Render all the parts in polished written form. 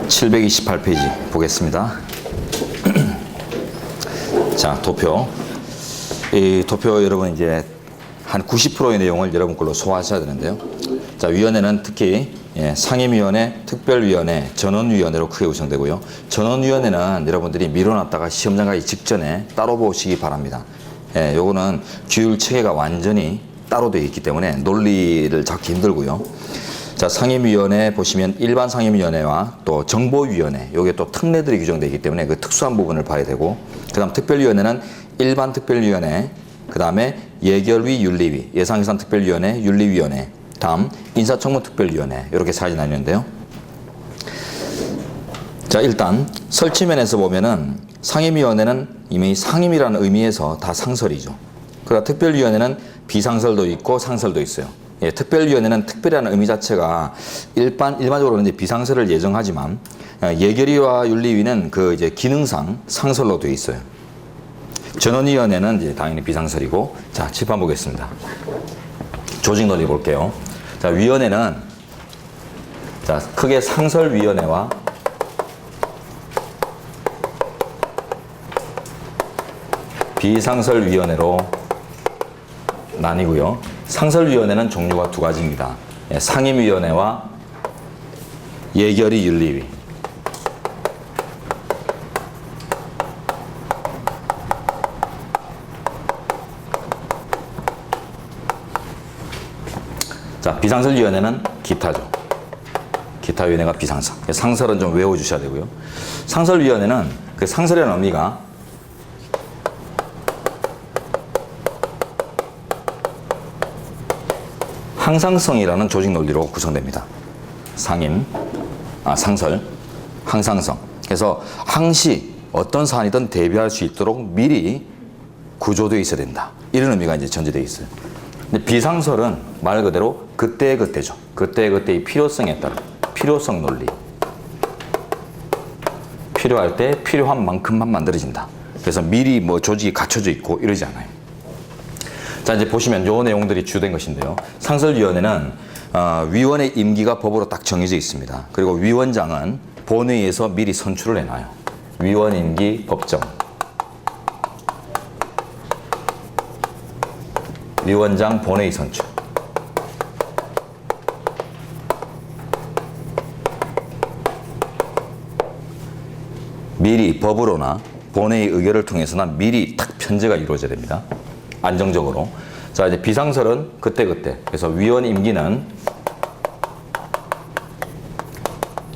728페이지 보겠습니다. 자, 도표. 이 도표 여러분 이제 한 90%의 내용을 여러분 걸로 소화하셔야 되는데요. 자, 위원회는 특히 상임위원회, 특별위원회, 전원위원회로 크게 구성되고요. 전원위원회는 여러분들이 미뤄놨다가 시험장 가기 직전에 따로 보시기 바랍니다. 요거는 규율 체계가 완전히 따로 되어 있기 때문에 논리를 잡기 힘들고요. 자, 상임위원회 보시면 일반 상임위원회와 또 정보위원회, 요게 또 특례들이 규정되어 있기 때문에 그 특수한 부분을 봐야 되고, 그 다음 특별위원회는 일반 특별위원회, 그 다음에 예결위, 윤리위, 예상예산특별위원회, 윤리위원회, 다음 인사청문특별위원회, 이렇게 사이즈 나뉘는데요. 자, 일단 설치면에서 보면은 상임위원회는 이미 상임이라는 의미에서 다 상설이죠. 그러나 특별위원회는 비상설도 있고 상설도 있어요. 특별위원회는 특별이라는 의미 자체가 일반적으로는 이제 비상설을 예정하지만, 예결위와 윤리위는 그 이제 기능상 상설로 되어 있어요. 전원위원회는 이제 당연히 비상설이고, 자, 칠판 보겠습니다. 조직 논리 볼게요. 자, 위원회는, 자, 크게 상설위원회와 비상설위원회로 나뉘고요. 상설위원회는 종류가 두 가지입니다. 상임위원회와 예결위, 윤리위. 자, 비상설위원회는 기타죠. 기타위원회가 비상설. 상설은 좀 외워주셔야 되고요. 상설위원회는 그 상설이라는 의미가 항상성이라는 조직 논리로 구성됩니다. 상설, 항상성. 그래서 항시 어떤 사안이든 대비할 수 있도록 미리 구조되어 있어야 된다. 이런 의미가 이제 전제되어 있어요. 근데 비상설은 말 그대로 그때그때죠. 그때그때의 필요성에 따른 필요성 논리. 필요할 때 필요한 만큼만 만들어진다. 그래서 미리 뭐 조직이 갖춰져 있고 이러지 않아요. 자, 이제 보시면 요 내용들이 주된 것인데요. 상설위원회는 위원의 임기가 법으로 딱 정해져 있습니다. 그리고 위원장은 본회의에서 미리 선출을 해놔요. 위원 임기 법정. 위원장 본회의 선출. 미리 법으로나 본회의 의결을 통해서나 미리 딱 편제가 이루어져야 됩니다. 안정적으로. 자, 이제 비상설은 그때그때. 그래서 위원 임기는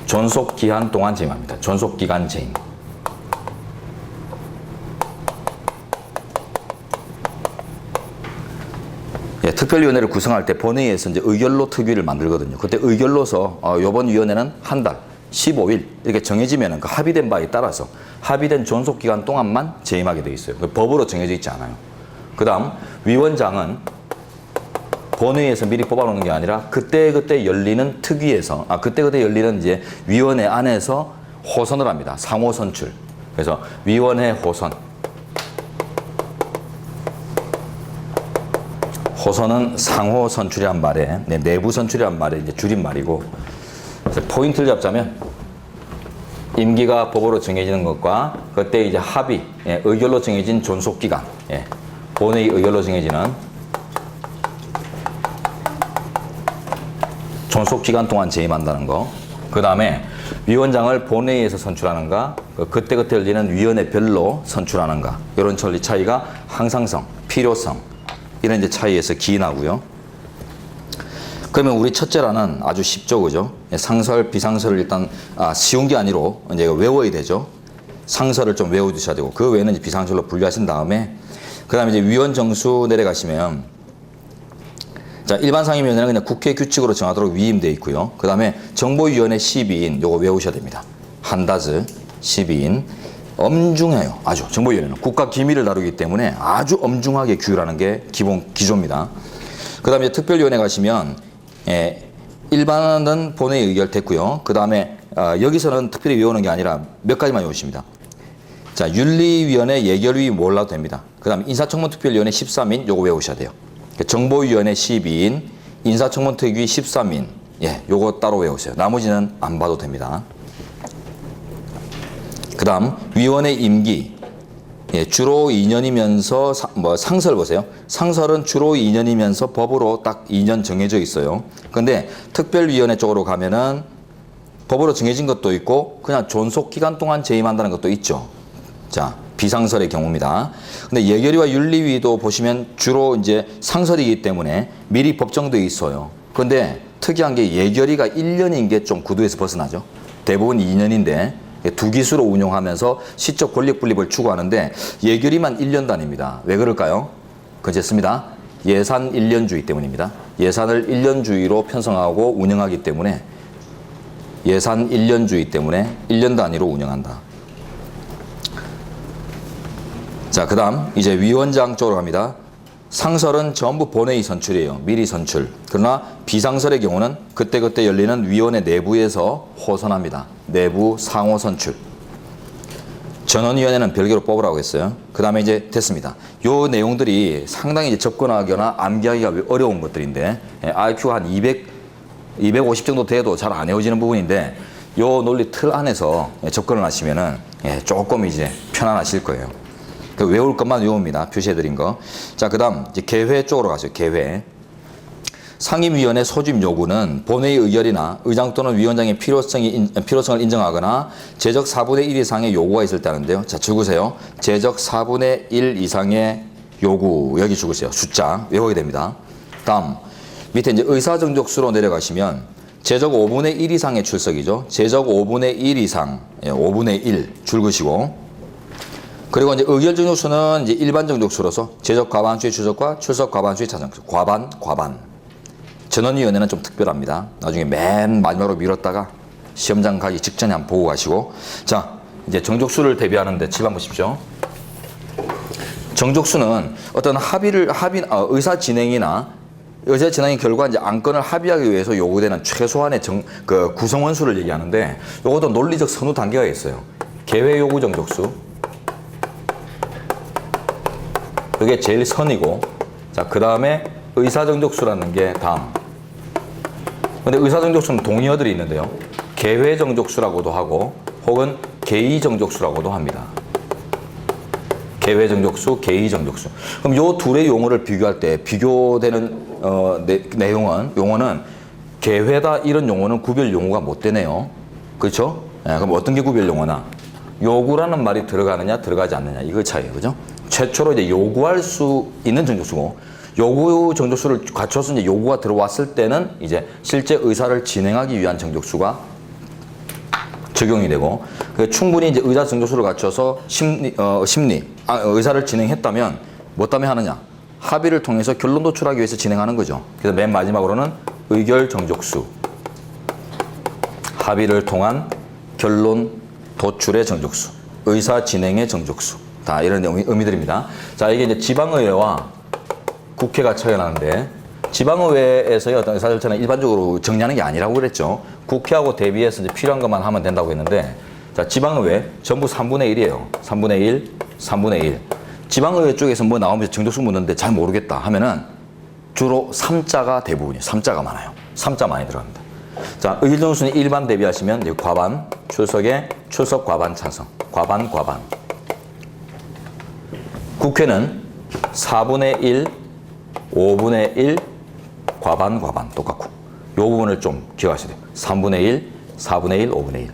존속기한 동안 재임합니다. 존속기간 재임. 특별위원회를 구성할 때 본회의에서 이제 의결로 특위를 만들거든요. 그때 의결로서 이번 위원회는 한 달, 15일 이렇게 정해지면 그 합의된 바에 따라서 합의된 존속기간 동안만 재임하게 돼 있어요. 법으로 정해져 있지 않아요. 그 다음 위원장은 본회의에서 미리 뽑아놓는 게 아니라 그때그때 열리는 특위에서 그때그때 열리는 이제 위원회 안에서 호선을 합니다. 상호 선출. 그래서 위원회 호선. 호선은 상호 선출이란 말에 내부 선출이란 말에 이제 줄임말이고, 그래서 포인트를 잡자면 임기가 법으로 정해지는 것과 그때 이제 합의, 의결로 정해진 존속기간, 본회의 의결로 정해지는 존속기간 동안 재임한다는 거. 그 다음에 위원장을 본회의에서 선출하는가, 그때그때 열리는 위원회별로 선출하는가. 이런 전리 차이가 항상성, 필요성, 이런 이제 차이에서 기인하고요. 그러면 우리 첫째라는 아주 쉽죠, 그죠? 상설, 비상설을 일단 쉬운 게 아니로 이제 외워야 되죠. 상설을 좀 외워두셔야 되고, 그 외에는 이제 비상설로 분류하신 다음에, 그 다음에 이제 위원 정수 내려가시면, 자, 일반 상임위원회는 그냥 국회 규칙으로 정하도록 위임되어 있고요. 그 다음에 정보위원회 12인, 요거 외우셔야 됩니다. 한다즈 12인. 엄중해요. 아주. 정보위원회는 국가 기밀을 다루기 때문에 아주 엄중하게 규율하는 게 기조입니다. 그 다음에 특별위원회 가시면, 일반은 본회의 의결 됐고요. 그 다음에 여기서는 특별히 외우는 게 아니라 몇 가지만 외우십니다. 자, 윤리위원회, 예결위 몰라도 됩니다. 그 다음에 인사청문특별위원회 13인, 요거 외우셔야 돼요. 정보위원회 12인, 인사청문특위 13인, 요거 따로 외우세요. 나머지는 안 봐도 됩니다. 그 다음 위원의 임기. 예, 주로 2년이면서 상설 보세요. 상설은 주로 2년이면서 법으로 딱 2년 정해져 있어요. 근데 특별위원회 쪽으로 가면은 법으로 정해진 것도 있고 그냥 존속 기간 동안 재임한다는 것도 있죠. 자, 비상설의 경우입니다. 근데 예결위와 윤리위도 보시면 주로 이제 상설이기 때문에 미리 법정돼 있어요. 근데 특이한 게 예결위가 1년인 게 좀 구도에서 벗어나죠. 대부분 2년인데 두 기수로 운영하면서 시적 권력 분립을 추구하는데 예결위만 1년 단위입니다. 왜 그럴까요? 그렇습니다. 예산 1년주의 때문입니다. 예산을 1년주의로 편성하고 운영하기 때문에 예산 1년주의 때문에 1년 단위로 운영한다. 자, 그 다음 이제 위원장 쪽으로 갑니다. 상설은 전부 본회의 선출이에요. 미리 선출. 그러나 비상설의 경우는 그때그때 열리는 위원회 내부에서 호선합니다. 내부 상호 선출. 전원위원회는 별개로 뽑으라고 했어요. 그 다음에 이제 됐습니다. 요 내용들이 상당히 이제 접근하거나 암기하기가 어려운 것들인데 IQ가 한 250 정도 돼도 잘 안 외워지는 부분인데 요 논리 틀 안에서 접근을 하시면은 조금 이제 편안하실 거예요. 외울 것만 외웁니다. 표시해드린 거. 자, 그 다음 이제 개회 쪽으로 가죠. 개회. 상임위원회 소집 요구는 본회의 의결이나 의장 또는 위원장의 필요성을 인정하거나 제적 4분의 1 이상의 요구가 있을 때 하는데요. 자, 적으세요. 제적 4분의 1 이상의 요구. 여기 적으세요. 숫자 외워야 됩니다. 다음 밑에 이제 의사정족수로 내려가시면 제적 5분의 1 이상의 출석이죠. 제적 5분의 1 이상, 5분의 1 줄그시고. 그리고 이제 의결 정족수는 이제 일반 정족수로서 제적 과반수의 출석과 출석 과반수의 차정수. 과반. 전원위원회는 좀 특별합니다. 나중에 맨 마지막으로 미뤘다가 시험장 가기 직전에 한번 보고 가시고. 자, 이제 정족수를 대비하는데 칠번 보십시오. 정족수는 어떤 의사 진행의 결과 이제 안건을 합의하기 위해서 요구되는 최소한의 구성원 수를 얘기하는데 요것도 논리적 선후 단계가 있어요. 개회 요구 정족수. 그게 제일 선이고, 자, 그 다음에 의사정족수라는 게 다음. 근데 의사정족수는 동의어들이 있는데요. 개회정족수라고도 하고, 혹은 개의정족수라고도 합니다. 개회정족수, 개의정족수. 그럼 요 둘의 용어를 비교할 때 비교되는 용어는 개회다 이런 용어는 구별 용어가 못 되네요. 그렇죠? 그럼 어떤 게 구별 용어나? 요구라는 말이 들어가느냐, 들어가지 않느냐, 이거 차이예요. 그죠? 최초로 이제 요구할 수 있는 정족수고, 요구 정족수를 갖춰서 이제 요구가 들어왔을 때는 이제 실제 의사를 진행하기 위한 정족수가 적용이 되고, 충분히 이제 의사 정족수를 갖춰서 의사를 진행했다면 뭐 때문에 하느냐? 합의를 통해서 결론 도출하기 위해서 진행하는 거죠. 그래서 맨 마지막으로는 의결 정족수. 합의를 통한 결론 도출의 정족수. 의사 진행의 정족수. 다 이런 의미들입니다. 자, 이게 이제 지방의회와 국회가 차이가 나는데, 지방의회에서의 어떤 의사 절차는 일반적으로 정리하는 게 아니라고 그랬죠. 국회하고 대비해서 이제 필요한 것만 하면 된다고 했는데, 자, 지방의회 전부 3분의 1이에요. 3분의 1, 3분의 1. 지방의회 쪽에서 뭐 나오면서 정족수 묻는데 잘 모르겠다 하면은 주로 3자가 대부분이에요. 3자가 많아요. 3자 많이 들어갑니다. 자, 의결정족수는 일반 대비하시면 이제 과반, 출석에 출석 과반 찬성. 과반. 국회는 4분의 1, 5분의 1, 과반 똑같고, 요 부분을 좀 기억하셔야 돼요. 3분의 1, 4분의 1, 5분의 1.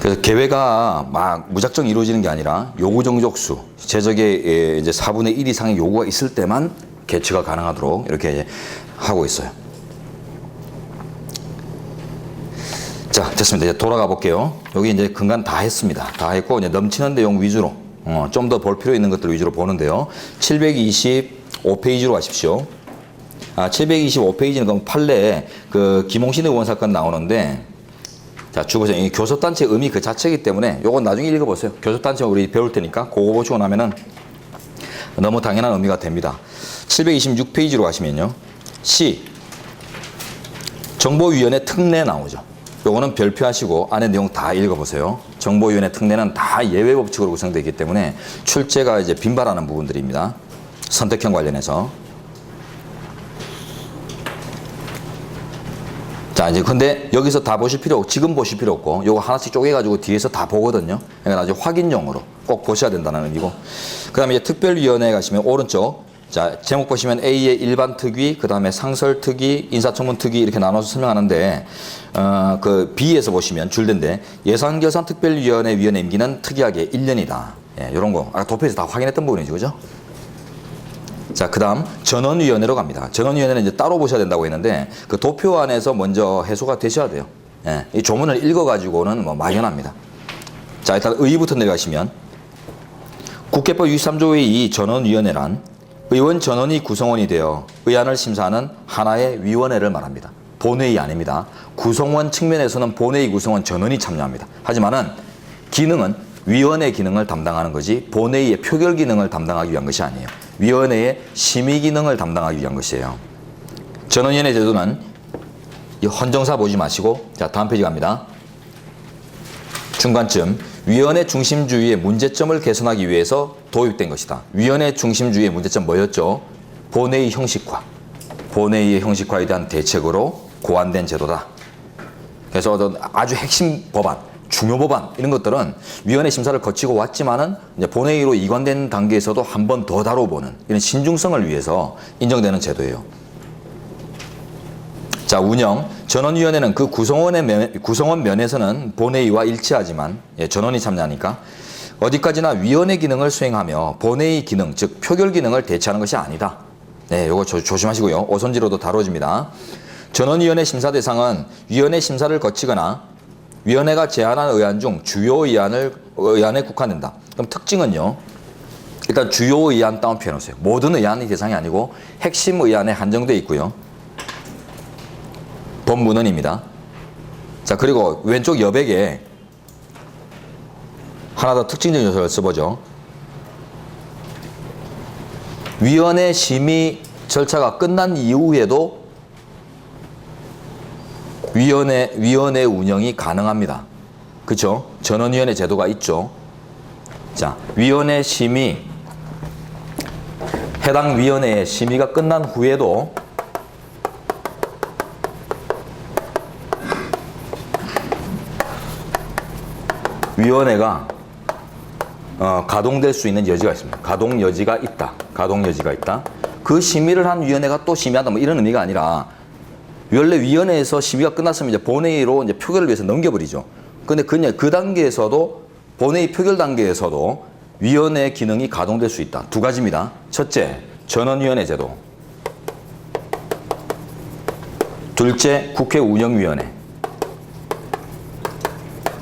그래서 개회가 막 무작정 이루어지는 게 아니라 요구 정족수, 제적에 이제 4분의 1 이상의 요구가 있을 때만 개최가 가능하도록 이렇게 하고 있어요. 자, 됐습니다. 이제 돌아가 볼게요. 여기 이제 근간 다 했습니다. 다 했고, 이제 넘치는 내용 위주로, 좀 더 볼 필요 있는 것들 위주로 보는데요. 725페이지로 가십시오. 725페이지는 그럼 판례에 김홍신 의원 사건 나오는데, 자, 주보세요. 이 교섭단체 의미 그 자체이기 때문에 요건 나중에 읽어보세요. 교섭단체 우리 배울 테니까 그거 보시고 나면은 너무 당연한 의미가 됩니다. 726페이지로 가시면요. C. 정보위원회 특례 나오죠. 요거는 별표하시고 안에 내용 다 읽어보세요. 정보위원회 특례는 다 예외 법칙으로 구성되어 있기 때문에 출제가 이제 빈발하는 부분들입니다. 선택형 관련해서. 자, 이제 근데 여기서 다 보실 필요 없고, 지금 보실 필요 없고, 요거 하나씩 쪼개가지고 뒤에서 다 보거든요. 그러니까 나중에 확인용으로 꼭 보셔야 된다는 의미고. 그 다음에 이제 특별위원회에 가시면 오른쪽, 자, 제목 보시면 A의 일반 특위, 그 다음에 상설 특위, 인사청문 특위 이렇게 나눠서 설명하는데, 그 B에서 보시면 줄된데, 예산결산 특별위원회 위원 임기는 특이하게 1년이다. 예, 요런 거. 아까 도표에서 다 확인했던 부분이죠. 그죠? 자, 그 다음 전원위원회로 갑니다. 전원위원회는 이제 따로 보셔야 된다고 했는데 그 도표 안에서 먼저 해소가 되셔야 돼요. 예, 이 조문을 읽어가지고는 뭐 막연합니다. 자, 일단 의의부터 내려가시면 국회법 63조의 2 전원위원회란 의원 전원이 구성원이 되어 의안을 심사하는 하나의 위원회를 말합니다. 본회의 아닙니다. 구성원 측면에서는 본회의 구성원 전원이 참여합니다. 하지만은 기능은 위원회 기능을 담당하는 거지 본회의의 표결 기능을 담당하기 위한 것이 아니에요. 위원회의 심의 기능을 담당하기 위한 것이에요. 전원위원회 제도는 이 헌정사 보지 마시고, 자, 다음 페이지 갑니다. 중간쯤 위원회 중심주의의 문제점을 개선하기 위해서 도입된 것이다. 위원회 중심주의의 문제점 뭐였죠? 본회의 형식화. 본회의의 형식화에 대한 대책으로 고안된 제도다. 그래서 아주 핵심 법안, 중요 법안 이런 것들은 위원회 심사를 거치고 왔지만은 이제 본회의로 이관된 단계에서도 한 번 더 다뤄보는 이런 신중성을 위해서 인정되는 제도예요. 자, 운영. 전원위원회는 그 구성원 면에서는 본회의와 일치하지만, 예, 전원이 참여하니까 어디까지나 위원회 기능을 수행하며 본회의 기능, 즉 표결 기능을 대체하는 것이 아니다. 네, 요거 조심하시고요. 오선지로도 다뤄집니다. 전원위원회 심사 대상은 위원회 심사를 거치거나 위원회가 제안한 의안 중 주요 의안에 국한된다. 그럼 특징은요. 일단 주요 의안 다운 표현하세요. 모든 의안이 대상이 아니고 핵심 의안에 한정되어 있고요. 법문헌입니다. 자, 그리고 왼쪽 여백에 하나 더 특징적인 요소를 써보죠. 위원회 심의 절차가 끝난 이후에도 위원회 운영이 가능합니다. 그렇죠? 전원위원회 제도가 있죠. 자, 위원회 심의, 해당 위원회의 심의가 끝난 후에도 위원회가 가동될 수 있는 여지가 있습니다. 가동 여지가 있다. 가동 여지가 있다. 그 심의를 한 위원회가 또 심의한다. 뭐 이런 의미가 아니라 원래 위원회에서 심의가 끝났으면 이제 본회의로 이제 표결을 위해서 넘겨버리죠. 근데 그 단계에서도 본회의 표결 단계에서도 위원회 기능이 가동될 수 있다. 두 가지입니다. 첫째, 전원위원회 제도. 둘째, 국회 운영위원회.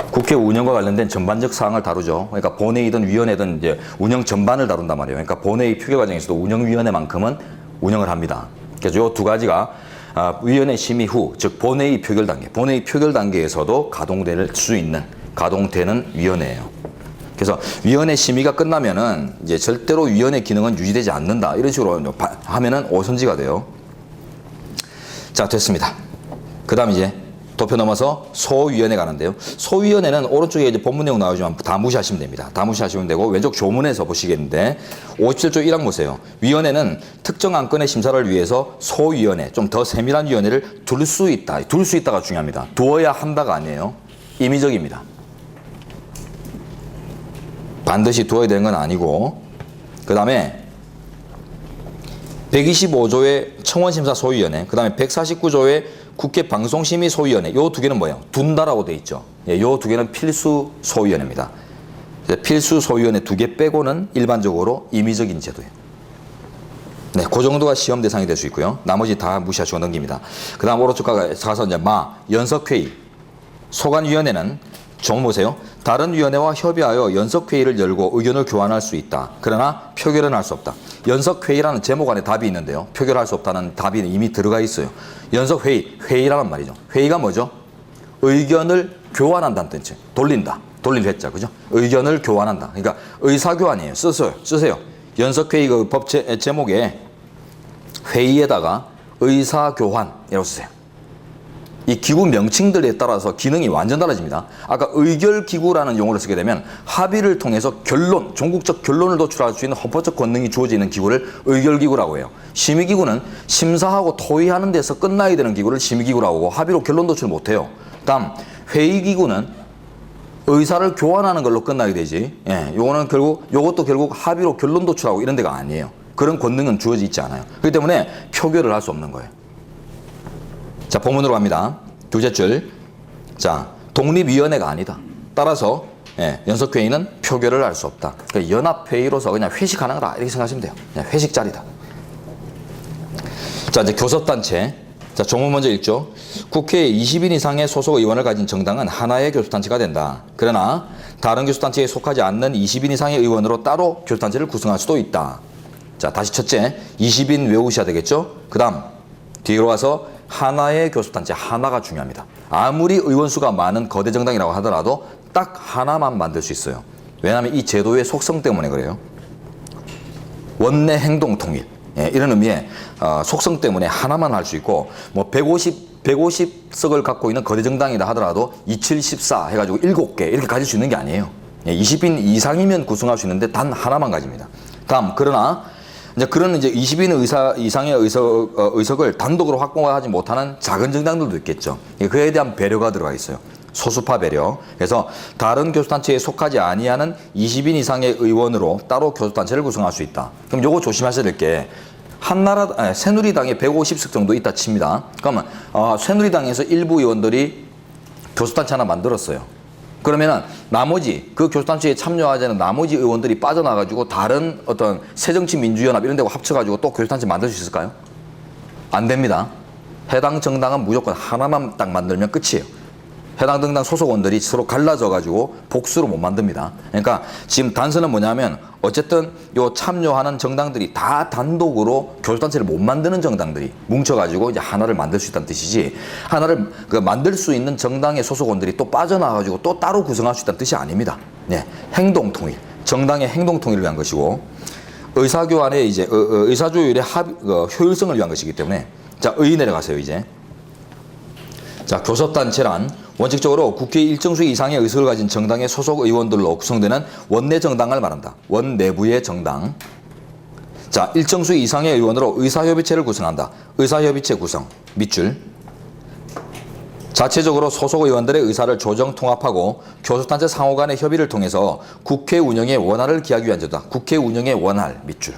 국회 운영과 관련된 전반적 사항을 다루죠. 그러니까 본회의든 위원회든 이제 운영 전반을 다룬단 말이에요. 그러니까 본회의 표결 과정에서도 운영위원회만큼은 운영을 합니다. 그래서 이 두 가지가 위원회 심의 후, 즉 본회의 표결 단계, 본회의 표결 단계에서도 가동될 수 있는, 가동되는 위원회예요. 그래서 위원회 심의가 끝나면은 이제 절대로 위원회 기능은 유지되지 않는다. 이런 식으로 하면은 오선지가 돼요. 자, 됐습니다. 그 다음 이제 도표 넘어서 소위원회 가는데요. 소위원회는 오른쪽에 이제 본문 내용 나오지만 다 무시하시면 됩니다. 다 무시하시면 되고 왼쪽 조문에서 보시겠는데 57조 1항 보세요. 위원회는 특정 안건의 심사를 위해서 소위원회, 좀 더 세밀한 위원회를 둘 수 있다. 둘 수 있다가 중요합니다. 두어야 한다가 아니에요. 임의적입니다. 반드시 두어야 되는 건 아니고, 그 다음에 125조의 청원심사 소위원회, 그 다음에 149조의 국회 방송심의 소위원회, 요 두 개는 뭐예요? 둔다라고 돼 있죠. 예, 요 두 개는 필수 소위원회입니다. 필수 소위원회 두 개 빼고는 일반적으로 임의적인 제도예요. 네, 그 정도가 시험 대상이 될 수 있고요. 나머지 다 무시하시고 넘깁니다. 그 다음 오른쪽 가서 이제 연석회의. 소관위원회는 좀 보세요. 다른 위원회와 협의하여 연석회의를 열고 의견을 교환할 수 있다. 그러나 표결은 할 수 없다. 연석회의라는 제목 안에 답이 있는데요. 표결할 수 없다는 답이 이미 들어가 있어요. 연석회의, 회의라는 말이죠. 회의가 뭐죠? 의견을 교환한다는 뜻이에요. 돌린다. 돌릴 회자, 그죠? 의견을 교환한다. 그러니까 의사교환이에요. 쓰세요. 연석회의 그 법 제목에 회의에다가 의사교환이라고 쓰세요. 이 기구 명칭들에 따라서 기능이 완전 달라집니다. 아까 의결기구라는 용어를 쓰게 되면 합의를 통해서 결론, 종국적 결론을 도출할 수 있는 헌법적 권능이 주어지는 기구를 의결기구라고 해요. 심의기구는 심사하고 토의하는 데서 끝나야 되는 기구를 심의기구라고 하고 합의로 결론 도출 못해요. 다음 회의기구는 의사를 교환하는 걸로 끝나게 되지. 예, 요것도 결국 합의로 결론 도출하고 이런 데가 아니에요. 그런 권능은 주어져 있지 않아요. 그렇기 때문에 표결을 할 수 없는 거예요. 자, 본문으로 갑니다. 둘째 줄. 자, 독립위원회가 아니다. 따라서 연석회의는 표결을 할 수 없다. 그러니까 연합회의로서 그냥 회식하는 거다. 이렇게 생각하시면 돼요. 그냥 회식 자리다. 자, 이제 교섭단체. 자, 조문 먼저 읽죠. 국회에 20인 이상의 소속 의원을 가진 정당은 하나의 교섭단체가 된다. 그러나 다른 교섭단체에 속하지 않는 20인 이상의 의원으로 따로 교섭단체를 구성할 수도 있다. 자, 다시 첫째, 20인 외우셔야 되겠죠? 그 다음, 뒤로 와서 하나의 교섭단체, 하나가 중요합니다. 아무리 의원수가 많은 거대 정당이라고 하더라도 딱 하나만 만들 수 있어요. 왜냐하면 이 제도의 속성 때문에 그래요. 원내 행동 통일. 이런 의미의 속성 때문에 하나만 할 수 있고, 뭐 150석을 갖고 있는 거대 정당이다 하더라도 27, 14 해가지고 7개 이렇게 가질 수 있는 게 아니에요. 20인 이상이면 구성할 수 있는데 단 하나만 가집니다. 다음, 그러나 그런 20인 이상의 의석을 단독으로 확보하지 못하는 작은 정당들도 있겠죠. 그에 대한 배려가 들어가 있어요. 소수파 배려. 그래서 다른 교섭단체에 속하지 아니하는 20인 이상의 의원으로 따로 교섭단체를 구성할 수 있다. 그럼 요거 조심하셔야 될 게 새누리당에 150석 정도 있다 칩니다. 그러면 새누리당에서 일부 의원들이 교섭단체 하나 만들었어요. 그러면은 나머지 그 교섭단체에 참여하지 않은 나머지 의원들이 빠져나가지고 다른 어떤 새정치민주연합 이런 데 합쳐가지고 또 교섭단체 만들 수 있을까요? 안 됩니다. 해당 정당은 무조건 하나만 딱 만들면 끝이에요. 해당 정당 소속원들이 서로 갈라져가지고 복수로 못 만듭니다. 그러니까 지금 단서는 뭐냐면 어쨌든 요 참여하는 정당들이 다 단독으로 교섭단체를 못 만드는 정당들이 뭉쳐가지고 이제 하나를 만들 수 있다는 뜻이지, 하나를 만들 수 있는 정당의 소속원들이 또 빠져나가가지고 또 따로 구성할 수 있다는 뜻이 아닙니다. 네, 행동통일, 정당의 행동통일을 위한 것이고, 의사교환의 이제 의사조율의 효율성을 위한 것이기 때문에. 자, 의 내려가세요 이제. 자, 교섭단체란 원칙적으로 국회 일정수 이상의 의석을 가진 정당의 소속 의원들로 구성되는 원내 정당을 말한다. 원내부의 정당. 자, 일정수 이상의 의원으로 의사협의체를 구성한다. 의사협의체 구성. 밑줄. 자체적으로 소속 의원들의 의사를 조정 통합하고 교섭단체 상호 간의 협의를 통해서 국회 운영의 원활을 기하기 위한 제도다. 국회 운영의 원활. 밑줄.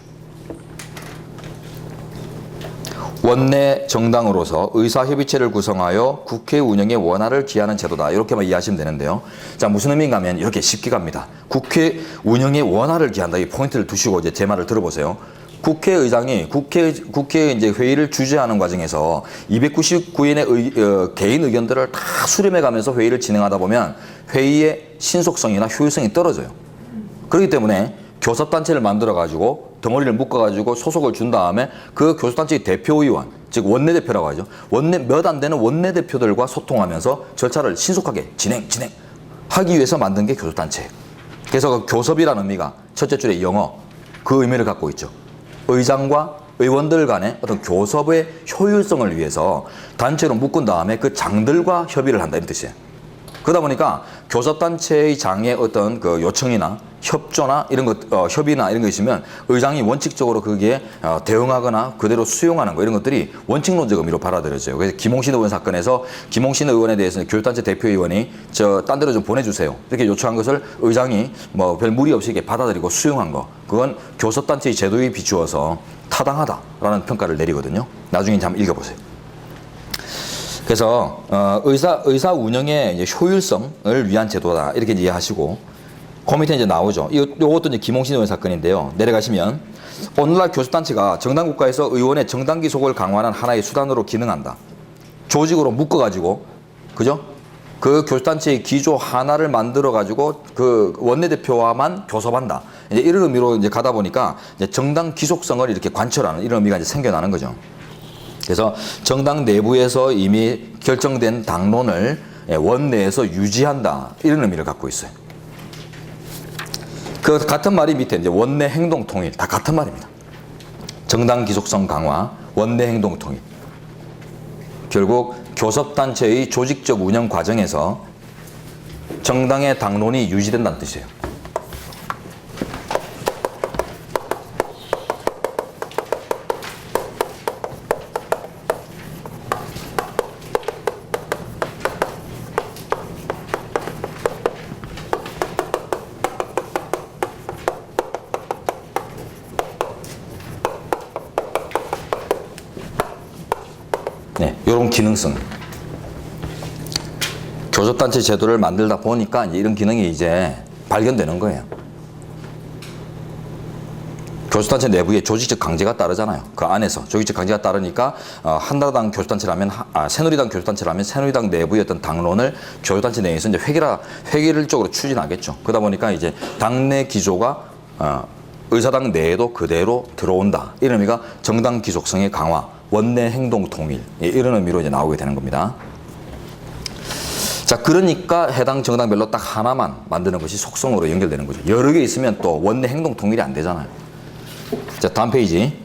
원내 정당으로서 의사협의체를 구성하여 국회 운영의 원활을 기하는 제도다. 이렇게만 이해하시면 되는데요. 자, 무슨 의미인가 하면 이렇게 쉽게 갑니다. 국회 운영의 원활을 기한다. 이 포인트를 두시고 이제 제 말을 들어보세요. 국회의장이 국회 이제 회의를 주재하는 과정에서 299인의 개인 의견들을 다 수렴해 가면서 회의를 진행하다 보면 회의의 신속성이나 효율성이 떨어져요. 그렇기 때문에 교섭단체를 만들어가지고 덩어리를 묶어가지고 소속을 준 다음에 그 교섭단체의 대표의원, 즉 원내대표라고 하죠. 몇 안 되는 원내대표들과 소통하면서 절차를 신속하게 진행하기 위해서 만든 게 교섭단체. 그래서 그 교섭이라는 의미가 첫째 줄의 영어, 그 의미를 갖고 있죠. 의장과 의원들 간의 어떤 교섭의 효율성을 위해서 단체로 묶은 다음에 그 장들과 협의를 한다, 이런 뜻이에요. 그러다 보니까 교섭단체의 장의 어떤 그 요청이나 협조나 이런 것, 협의나 이런 거 있으면 의장이 원칙적으로 거기에 대응하거나 그대로 수용하는 거, 이런 것들이 원칙론적 의미로 받아들여져요. 그래서 김홍신 의원 사건에서 김홍신 의원에 대해서는 교섭단체 대표의원이 딴 데로 좀 보내주세요, 이렇게 요청한 것을 의장이 뭐 별 무리 없이 이렇게 받아들이고 수용한 거, 그건 교섭단체의 제도에 비추어서 타당하다라는 평가를 내리거든요. 나중에 이제 한번 읽어보세요. 그래서 의사 운영의 이제 효율성을 위한 제도다, 이렇게 이해하시고, 그 밑에 이제 나오죠. 이것도 이제 김홍신 의원 사건인데요. 내려가시면 오늘날 교섭단체가 정당 국가에서 의원의 정당 기속을 강화하는 하나의 수단으로 기능한다. 조직으로 묶어가지고, 그죠? 그 교섭단체의 기조 하나를 만들어가지고 그 원내대표와만 교섭한다. 이제 이런 의미로 이제 가다 보니까 이제 정당 기속성을 이렇게 관철하는 이런 의미가 이제 생겨나는 거죠. 그래서 정당 내부에서 이미 결정된 당론을 원내에서 유지한다, 이런 의미를 갖고 있어요. 그 같은 말이 밑에 이제 원내 행동 통일, 다 같은 말입니다. 정당 기속성 강화, 원내 행동 통일. 결국 교섭단체의 조직적 운영 과정에서 정당의 당론이 유지된다는 뜻이에요. 네, 이런 기능성. 교섭단체 제도를 만들다 보니까 이런 기능이 이제 발견되는 거예요. 교섭단체 내부에 조직적 강제가 따르잖아요. 그 안에서 조직적 강제가 따르니까 한나라당 교섭단체라면 새누리당 교섭단체라면 새누리당 내부의 어떤 당론을 교섭단체 내에서 이제 획일적으로 추진하겠죠. 그러다 보니까 이제 당내 기조가 의사당 내에도 그대로 들어온다. 이런 의미가 정당 기속성의 강화, 원내 행동 통일, 이런 의미로 이제 나오게 되는 겁니다. 자, 그러니까 해당 정당별로 딱 하나만 만드는 것이 속성으로 연결되는 거죠. 여러 개 있으면 또 원내 행동 통일이 안 되잖아요. 자, 다음 페이지.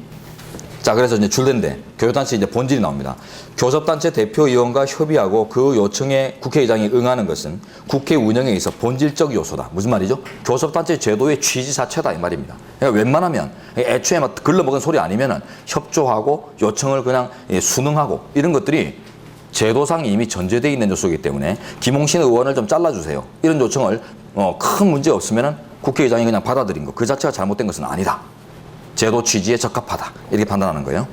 자, 그래서 이제 줄된데 교섭단체 이제 본질이 나옵니다. 교섭단체 대표위원과 협의하고 그 요청에 국회의장이 응하는 것은 국회 운영에 있어 본질적 요소다. 무슨 말이죠? 교섭단체 제도의 취지 자체다 이 말입니다. 그러니까 웬만하면 애초에 막 글러먹은 소리 아니면은 협조하고 요청을 그냥 순응하고 이런 것들이 제도상 이미 전제되어 있는 요소이기 때문에 김홍신 의원을 좀 잘라주세요. 이런 요청을 큰 문제 없으면은 국회의장이 그냥 받아들인 거. 그 자체가 잘못된 것은 아니다. 제도 취지에 적합하다. 이렇게 판단하는 거예요.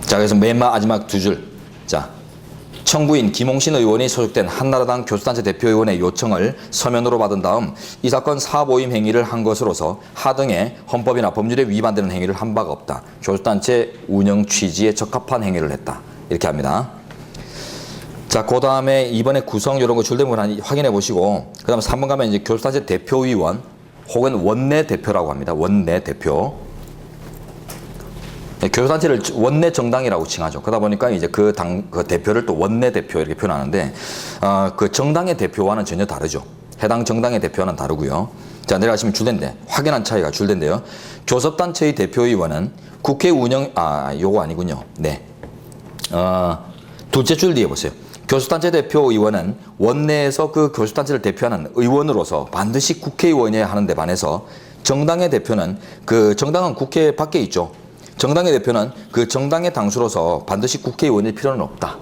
자, 그래서 맨 마지막 두 줄. 자, 청구인 김홍신 의원이 소속된 한나라당 교섭단체 대표의원의 요청을 서면으로 받은 다음 이 사건 사보임 행위를 한 것으로서 하등의 헌법이나 법률에 위반되는 행위를 한 바가 없다. 교섭단체 운영 취지에 적합한 행위를 했다. 이렇게 합니다. 자, 그 다음에 이번에 구성 이런 거 줄된 부분 확인해 보시고 그 다음에 3번 가면 이제 교섭단체 대표위원 혹은 원내대표라고 합니다. 원내대표. 교섭단체를 원내 정당이라고 칭하죠. 그러다 보니까 이제 그 대표를 또 원내대표 이렇게 표현하는데, 그 정당의 대표와는 전혀 다르죠. 해당 정당의 대표와는 다르고요. 자, 내려가시면 줄된데, 확연한 차이가 줄된데요. 교섭단체의 대표위원은 국회 운영, 요거 아니군요. 네. 둘째 줄 뒤에 보세요. 교섭단체 대표의원은 원내에서 그 교섭단체를 대표하는 의원으로서 반드시 국회의원이어야 하는데 반해서 정당의 대표는 그 정당은 국회 밖에 있죠. 정당의 대표는 그 정당의 당수로서 반드시 국회의원일 필요는 없다.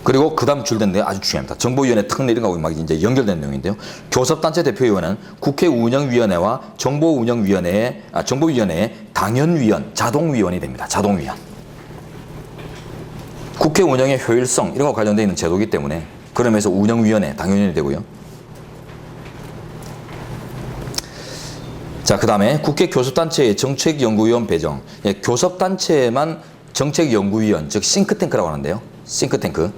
그리고 그 다음 줄된데 아주 중요합니다. 정보위원회 특례 이런 거하고 막 이제 연결된 내용인데요. 교섭단체 대표위원은 국회 운영위원회와 정보운영위원회의 정보위원회의 당연위원, 자동위원이 됩니다. 자동위원. 국회 운영의 효율성 이런 거 관련되어 있는 제도이기 때문에 그러면서 운영위원회, 당연위원이 되고요. 자, 그 다음에 국회 교섭단체의 정책연구위원 배정. 예, 교섭단체에만 정책연구위원, 즉 싱크탱크라고 하는데요. 싱크탱크.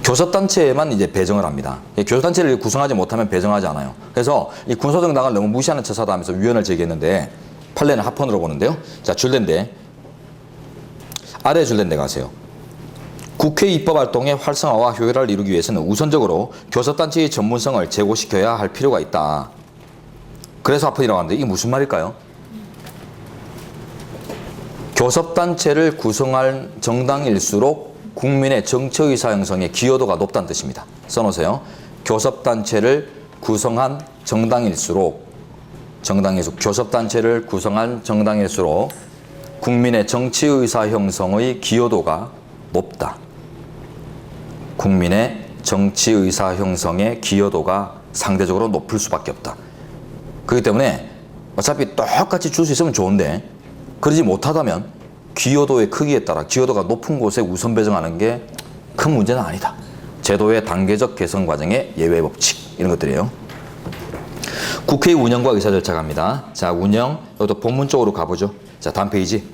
교섭단체에만 이제 배정을 합니다. 예, 교섭단체를 구성하지 못하면 배정하지 않아요. 그래서 이 군소정당을 너무 무시하는 처사다 하면서 위원을 제기했는데 판례는 합헌으로 보는데요. 자, 줄된데 아래 줄된데 가세요. 국회 입법활동의 활성화와 효율화를 이루기 위해서는 우선적으로 교섭단체의 전문성을 제고시켜야 할 필요가 있다. 그래서 합헌이라고 하는데 이게 무슨 말일까요? 교섭단체를 구성할 정당일수록 국민의 정치의사 형성에 기여도가 높다는 뜻입니다. 써놓으세요. 교섭단체를 구성한 정당일수록 교섭단체를 구성한 정당일수록 국민의 정치의사 형성의 기여도가 높다. 국민의 정치의사 형성의 기여도가 상대적으로 높을 수밖에 없다. 그렇기 때문에 어차피 똑같이 줄 수 있으면 좋은데 그러지 못하다면 기여도의 크기에 따라 기여도가 높은 곳에 우선 배정하는 게 큰 문제는 아니다. 제도의 단계적 개선 과정의 예외 법칙 이런 것들이에요. 국회 운영과 의사 절차 갑니다. 자, 운영 이것도 본문 쪽으로 가보죠. 자, 다음 페이지.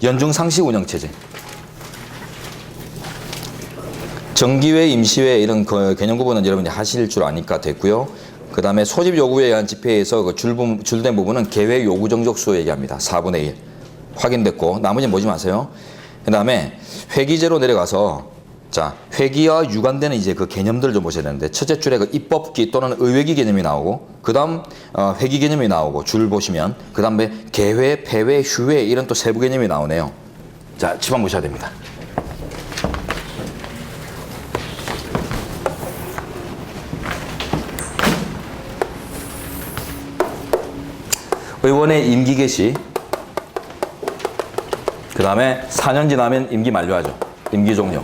연중 상시 운영 체제. 정기회, 임시회 이런 개념 구분은 여러분이 하실 줄 아니까 됐고요. 그 다음에 소집 요구에 의한 집회에서 그 줄된 부분은 개회 요구 정족수 얘기합니다. 4분의 1. 확인됐고, 나머지는 보지 마세요. 그 다음에 회기제로 내려가서, 자, 회기와 유관되는 이제 그 개념들을 좀 보셔야 되는데, 첫째 줄에 그 입법기 또는 의회기 개념이 나오고, 그 다음, 회기 개념이 나오고, 줄 보시면, 그 다음에 개회, 폐회, 휴회, 이런 또 세부 개념이 나오네요. 자, 집안 보셔야 됩니다. 의원의 임기 개시, 그 다음에 4년 지나면 임기 만료하죠. 임기 종료.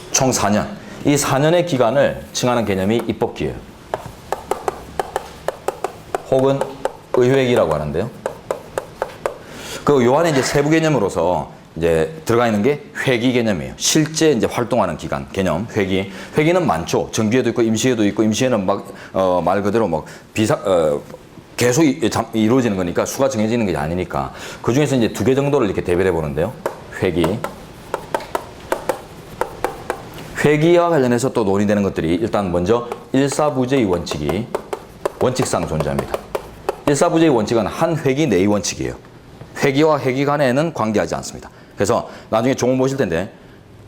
총 4년. 이 4년의 기간을 칭하는 개념이 입법기예요. 혹은 의회기라고 하는데요. 그 요 안에 이제 세부 개념으로서 이제 들어가 있는 게 회기 개념이에요. 실제 이제 활동하는 기간 개념, 회기. 회기는 많죠. 정기회도 있고 임시회도 있고, 임시회는 말 그대로 계속 이루어지는 거니까 수가 정해지는 게 아니니까 그 중에서 이제 2개 정도를 이렇게 대별해 보는데요. 회기. 회기와 관련해서 또 논의되는 것들이 일단 먼저 일사부재의 원칙이 원칙상 존재합니다. 일사부재의 원칙은 한 회기 내의 원칙이에요. 회기와 회기 간에는 관계하지 않습니다. 그래서 나중에 종을 보실 텐데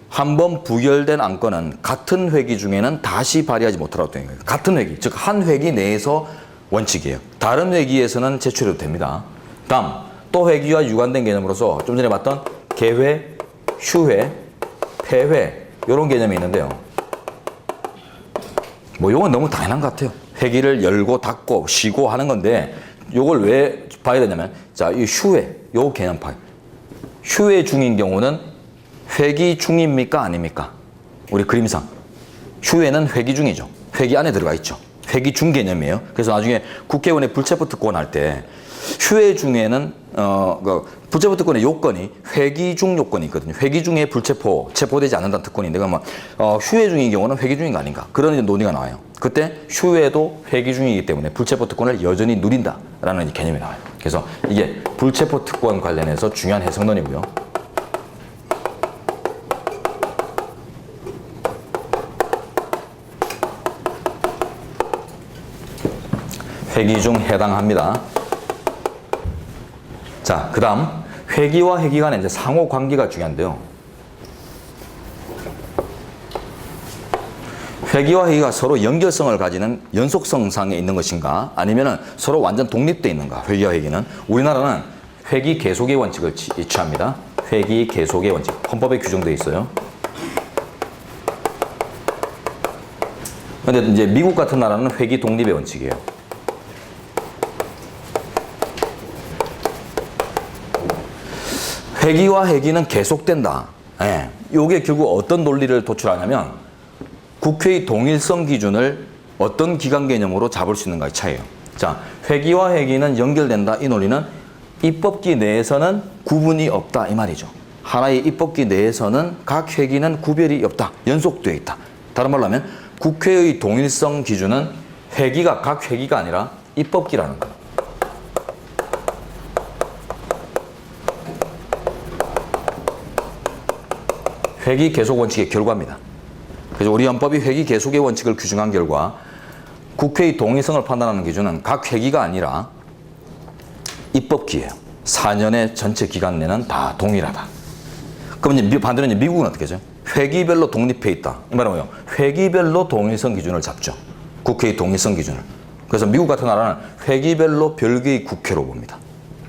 한 번 부결된 안건은 같은 회기 중에는 다시 발의하지 못하라고 되어 있는 거예요. 같은 회기, 즉 한 회기 내에서 원칙이에요. 다른 회기에서는 제출해도 됩니다. 다음, 또 회기와 유관된 개념으로서 좀 전에 봤던 개회, 휴회, 폐회 이런 개념이 있는데요. 뭐 이건 너무 당연한 것 같아요. 회기를 열고 닫고 쉬고 하는 건데 이걸 왜 봐야 되냐면 자, 이 휴회, 요 개념 파요. 휴회 중인 경우는 회기 중입니까 아닙니까? 우리 그림상 휴회는 회기 중이죠. 회기 안에 들어가 있죠. 회기 중 개념이에요. 그래서 나중에 국회의원의 불체포 특권 할 때 휴회 중에는 불체포 특권의 요건이 회기 중 요건이 있거든요. 회기 중에 체포되지 않는다는 특권인데 그러면 휴회 중인 경우는 회기 중인 거 아닌가? 그런 논의가 나와요. 그때 휴회도 회기 중이기 때문에 불체포 특권을 여전히 누린다라는 개념이 나와요. 그래서 이게 불체포 특권 관련해서 중요한 해석론이고요. 회기 중 해당합니다. 자, 그 다음 회기와 회기 간의 이제 상호 관계가 중요한데요. 회기와 회기가 서로 연결성을 가지는 연속성상에 있는 것인가 아니면 서로 완전 독립되어 있는가. 회기와 회기는 우리나라는 회기 계속의 원칙을 취합니다. 회기 계속의 원칙. 헌법에 규정되어 있어요. 그런데 이제 미국 같은 나라는 회기 독립의 원칙이에요. 회기와 회기는 계속된다. 예. 이게 결국 어떤 논리를 도출하냐면 국회의 동일성 기준을 어떤 기간 개념으로 잡을 수 있는가의 차이예요. 자, 회기와 회기는 연결된다. 이 논리는 입법기 내에서는 구분이 없다. 이 말이죠. 하나의 입법기 내에서는 각 회기는 구별이 없다. 연속되어 있다. 다른 말로 하면 국회의 동일성 기준은 회기가 각 회기가 아니라 입법기라는 거예요. 회기 계속 원칙의 결과입니다. 그래서 우리 헌법이 회기 계속의 원칙을 규정한 결과 국회의 동의성을 판단하는 기준은 각 회기가 아니라 입법기예요. 4년의 전체 기간 내는 다 동일하다. 그럼 이제 반대로 미국은 어떻게 하죠? 회기별로 독립해 있다. 이 말은 뭐예요? 회기별로 동일성 기준을 잡죠. 국회의 동일성 기준을. 그래서 미국 같은 나라는 회기별로 별개의 국회로 봅니다.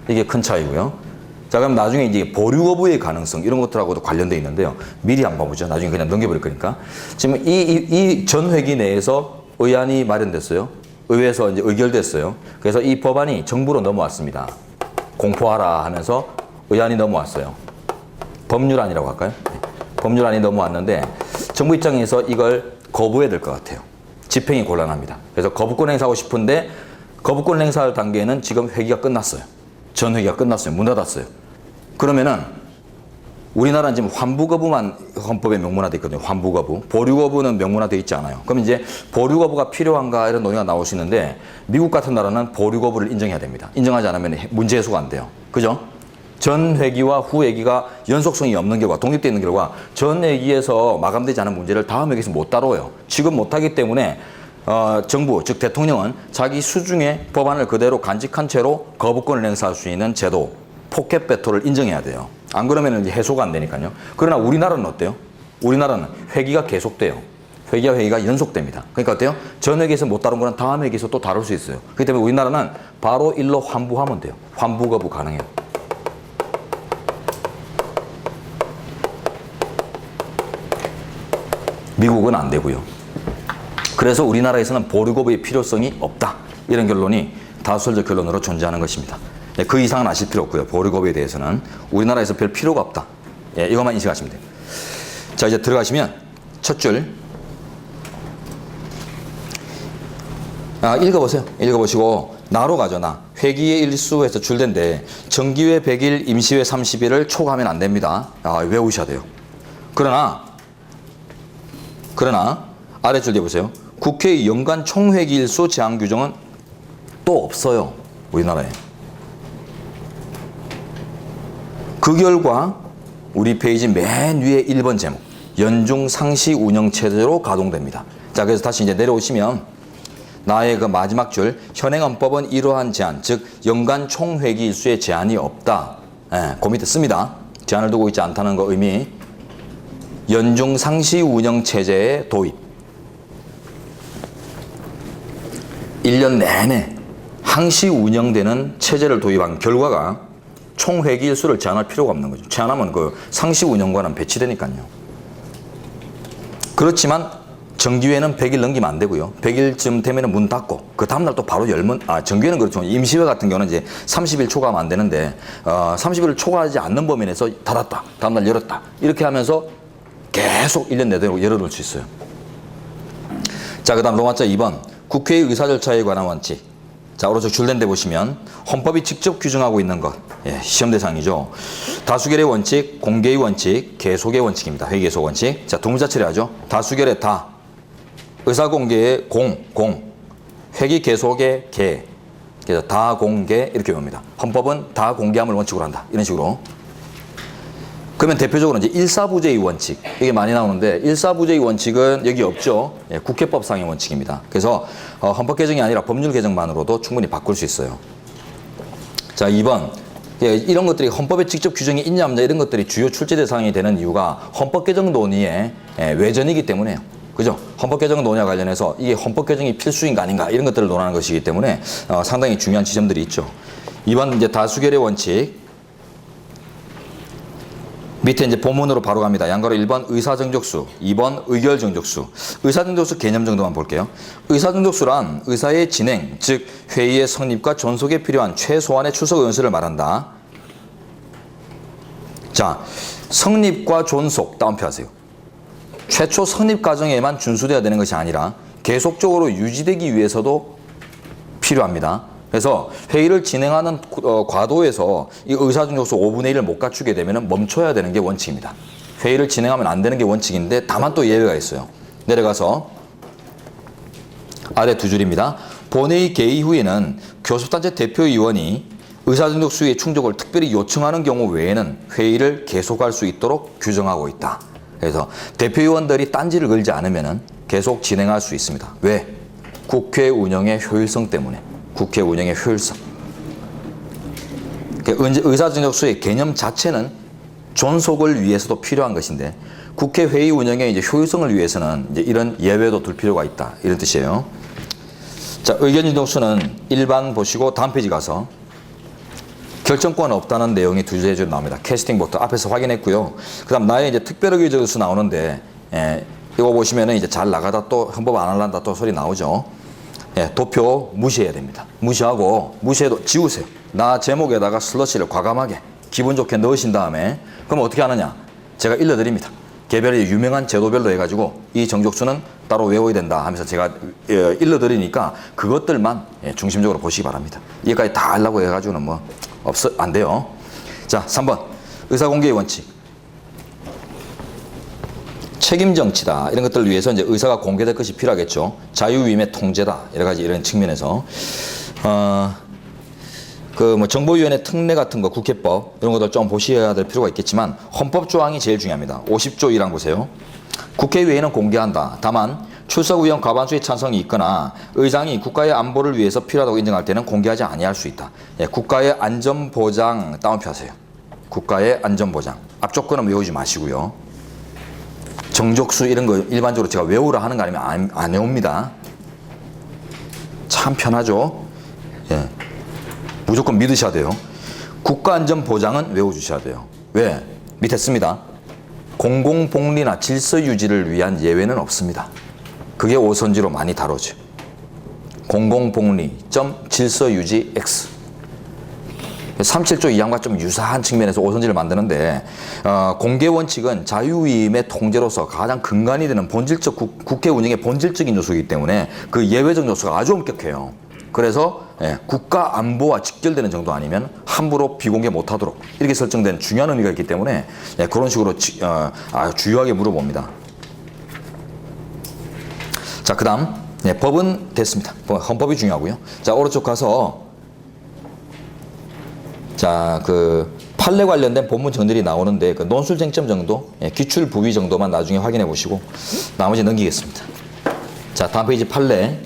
이게 큰 차이고요. 자, 그럼 나중에 이제 보류 거부의 가능성 이런 것들하고도 관련되어 있는데요. 미리 한번 보죠. 나중에 그냥 넘겨버릴 거니까. 지금 이 전 회기 내에서 의안이 마련됐어요. 의회에서 이제 의결됐어요. 그래서 이 법안이 정부로 넘어왔습니다. 공포하라 하면서 의안이 넘어왔어요. 법률안이라고 할까요? 네. 법률안이 넘어왔는데 정부 입장에서 이걸 거부해야 될 것 같아요. 집행이 곤란합니다. 그래서 거부권 행사하고 싶은데 거부권 행사할 단계에는 지금 회기가 끝났어요. 전 회기가 끝났어요. 문 닫았어요. 그러면은 우리나라는 지금 환부 거부만 헌법에 명문화되어 있거든요. 환부 거부. 보류 거부는 명문화되어 있지 않아요. 그럼 이제 보류 거부가 필요한가 이런 논의가 나올 수 있는데 미국 같은 나라는 보류 거부를 인정해야 됩니다. 인정하지 않으면 문제 해소가 안 돼요. 그죠? 전 회기와 후 회기가 연속성이 없는 결과, 독립되어 있는 결과 전 회기에서 마감되지 않은 문제를 다음 회기에서 못 다뤄요. 지금 못하기 때문에 정부, 즉 대통령은 자기 수중의 법안을 그대로 간직한 채로 거부권을 행사할 수 있는 제도, 포켓 배토를 인정해야 돼요. 안 그러면 이제 해소가 안 되니까요. 그러나 우리나라는 어때요? 우리나라는 회기가 계속돼요. 회기가 연속됩니다. 그러니까 어때요? 전 회기에서 못 다룬 거는 다음 회기에서 또 다룰 수 있어요. 그렇기 때문에 우리나라는 바로 일로 환부하면 돼요. 환부 거부 가능해요. 미국은 안 되고요. 그래서 우리나라에서는 보류고비의 필요성이 없다. 이런 결론이 다수설적 결론으로 존재하는 것입니다. 그 이상은 아실 필요 없고요. 보류고비에 대해서는 우리나라에서 별 필요가 없다. 이것만 인식하시면 돼요. 자, 이제 들어가시면 첫 줄 읽어보세요. 읽어보시고 나로 가죠. 나. 회기의 일수에서 줄된데 정기회 100일, 임시회 30일을 초과하면 안 됩니다. 외우셔야 돼요. 그러나 아래줄 보세요. 국회의 연간 총회기 일수 제한 규정은 또 없어요. 우리나라에. 그 결과 우리 페이지 맨 위에 1번 제목 연중 상시 운영 체제로 가동됩니다. 자, 그래서 다시 이제 내려오시면 나의 그 마지막 줄 현행 헌법은 이러한 제한, 즉 연간 총회기 일수의 제한이 없다. 그 밑에 씁니다. 제한을 두고 있지 않다는 거 의미. 연중 상시 운영 체제의 도입. 1년 내내 항시 운영되는 체제를 도입한 결과가 총회기 일수를 제한할 필요가 없는 거죠. 제한하면 그 상시 운영과는 배치되니까요. 그렇지만 정기회는 100일 넘기면 안 되고요. 100일쯤 되면 문 닫고 그 다음날 또 바로 열면 정기회는 그렇죠. 임시회 같은 경우는 이제 30일 초과하면 안 되는데 30일을 초과하지 않는 범위내에서 닫았다. 다음날 열었다. 이렇게 하면서 계속 1년 내도록 열어놓을 수 있어요. 자, 그 다음 로마자 2번 국회의 의사 절차에 관한 원칙. 자, 오른쪽 줄된 데 보시면 헌법이 직접 규정하고 있는 것. 시험 대상이죠. 다수결의 원칙, 공개의 원칙, 계속의 원칙입니다. 회의 계속 원칙. 자, 두 문자 처리하죠. 다수결의 다, 의사 공개의 공, 회기 계속의 개. 그래서 다 공개 이렇게 외웁니다. 헌법은 다 공개함을 원칙으로 한다. 이런 식으로. 그러면 대표적으로 이제 일사부재의 원칙. 이게 많이 나오는데 일사부재의 원칙은 여기 없죠. 국회법상의 원칙입니다. 그래서 헌법 개정이 아니라 법률 개정만으로도 충분히 바꿀 수 있어요. 자, 2번. 이런 것들이 헌법에 직접 규정이 있냐 없냐 이런 것들이 주요 출제 대상이 되는 이유가 헌법 개정 논의의 외전이기 때문에요. 그죠? 헌법 개정 논의와 관련해서 이게 헌법 개정이 필수인가 아닌가 이런 것들을 논하는 것이기 때문에 상당히 중요한 지점들이 있죠. 2번 이제 다수결의 원칙. 밑에 이제 본문으로 바로 갑니다. 양가로 1번 의사정족수, 2번 의결정족수. 의사정족수 개념 정도만 볼게요. 의사정족수란 의사의 진행, 즉 회의의 성립과 존속에 필요한 최소한의 출석 의원수를 말한다. 자, 성립과 존속 따옴표 하세요. 최초 성립 과정에만 준수되어야 되는 것이 아니라 계속적으로 유지되기 위해서도 필요합니다. 그래서 회의를 진행하는 과도에서 이 의사정족수 5분의 1을 못 갖추게 되면 멈춰야 되는 게 원칙입니다. 회의를 진행하면 안 되는 게 원칙인데 다만 또 예외가 있어요. 내려가서 아래 두 줄입니다. 본회의 개의 후에는 교섭단체 대표위원이 의사정족수의 충족을 특별히 요청하는 경우 외에는 회의를 계속할 수 있도록 규정하고 있다. 그래서 대표위원들이 딴지를 걸지 않으면 계속 진행할 수 있습니다. 왜? 국회 운영의 효율성 때문에. 국회 운영의 효율성. 의사정족수의 개념 자체는 존속을 위해서도 필요한 것인데 국회 회의 운영의 이제 효율성을 위해서는 이제 이런 예외도 둘 필요가 있다. 이런 뜻이에요. 자, 의견정족수는 일반 보시고 다음 페이지 가서 결정권 없다는 내용이 두 줄 나옵니다. 캐스팅 보트 앞에서 확인했고요. 그다음 나의 이제 특별의견정족수 나오는데 이거 보시면은 이제 잘 나가다 또 헌법 안 할란다 또 소리 나오죠. 도표 무시해야 됩니다. 무시해도 지우세요. 나 제목에다가 슬러시를 과감하게 기분 좋게 넣으신 다음에 그럼 어떻게 하느냐? 제가 일러드립니다. 개별의 유명한 제도별로 해가지고 이 정족수는 따로 외워야 된다 하면서 제가 일러드리니까 그것들만 중심적으로 보시기 바랍니다. 이거까지 다 하려고 해가지고는 뭐 안 돼요. 자, 3번 의사공개의 원칙. 책임 정치다. 이런 것들을 위해서 이제 의사가 공개될 것이 필요하겠죠. 자유위임의 통제다. 여러 가지 이런 측면에서. 정보위원회 특례 같은 거, 국회법, 이런 것들 좀 보셔야 될 필요가 있겠지만, 헌법 조항이 제일 중요합니다. 50조 1항 보세요. 국회의회는 공개한다. 다만, 출석 의원 과반수의 찬성이 있거나, 의장이 국가의 안보를 위해서 필요하다고 인정할 때는 공개하지 아니할 수 있다. 국가의 안전보장 따옴표 하세요. 국가의 안전보장. 앞조건은 외우지 마시고요. 정족수 이런 거 일반적으로 제가 외우라 하는 거 아니면 안 외웁니다. 참 편하죠. 무조건 믿으셔야 돼요. 국가안전보장은 외워주셔야 돼요. 왜? 밑에 씁니다. 공공복리나 질서 유지를 위한 예외는 없습니다. 그게 5선지로 많이 다루죠. 공공복리, 질서 유지 X. 37조 2항과 좀 유사한 측면에서 5선지를 만드는데 공개 원칙은 자유위임의 통제로서 가장 근간이 되는 본질적 국회 운영의 본질적인 요소이기 때문에 그 예외적 요소가 아주 엄격해요. 그래서 국가 안보와 직결되는 정도 아니면 함부로 비공개 못하도록 이렇게 설정된 중요한 의미가 있기 때문에 그런 식으로 아주 주요하게 물어봅니다. 자, 그 다음 법은 됐습니다. 헌법이 중요하고요. 자, 오른쪽 가서 자, 그 판례 관련된 본문 정들이 나오는데 그 논술 쟁점 정도, 기출 부위 정도만 나중에 확인해 보시고 나머지 넘기겠습니다. 자, 다음 페이지 판례.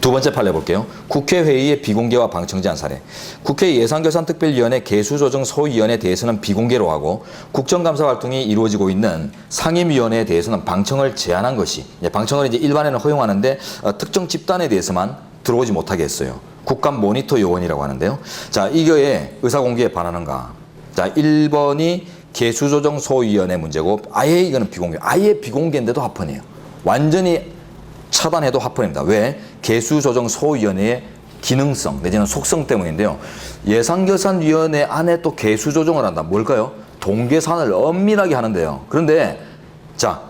두 번째 판례 볼게요. 국회 회의의 비공개와 방청제한 사례. 국회 예산결산특별위원회 개수조정 소위원회에 대해서는 비공개로 하고 국정감사 활동이 이루어지고 있는 상임위원회에 대해서는 방청을 제한한 것이, 방청을 이제 일반에는 허용하는데 특정 집단에 대해서만 들어오지 못하게 했어요. 국감 모니터 요원이라고 하는데요. 자, 이거에 의사공개에 반하는가? 자, 1번이 개수조정소위원회 문제고 아예 이거는 비공개. 아예 비공개인데도 합헌이에요. 완전히 차단해도 합헌입니다. 왜? 개수조정소위원회의 기능성 내지는 속성 때문인데요. 예산결산위원회 안에 또 개수조정을 한다. 뭘까요? 동계산을 엄밀하게 하는데요. 그런데 자,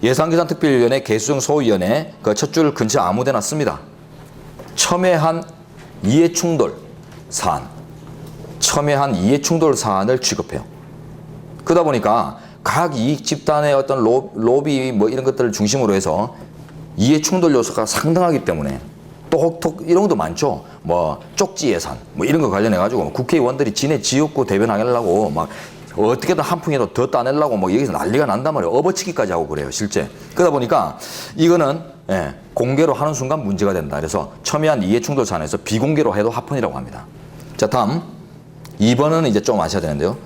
예산결산특별위원회 개수조정소위원회 그 첫 줄 근처 아무 데나 씁니다. 첨예한 이해충돌 사안, 첨예한 이해충돌 사안을 취급해요. 그러다 보니까 각 이익 집단의 어떤 로비 뭐 이런 것들을 중심으로 해서 이해충돌 요소가 상당하기 때문에 똑똑 이런 것도 많죠. 뭐 쪽지 예산 뭐 이런 거 관련해 가지고 국회의원들이 지네 지역구 대변하려고 막 어떻게든 한 푼이라도 더 따내려고 뭐 여기서 난리가 난단 말이에요. 업어치기까지 하고 그래요, 실제. 그러다 보니까 이거는 공개로 하는 순간 문제가 된다. 그래서 첨예한 이해충돌 사안에서 비공개로 해도 합헌이라고 합니다. 자, 다음 2번은 이제 좀 아셔야 되는데요.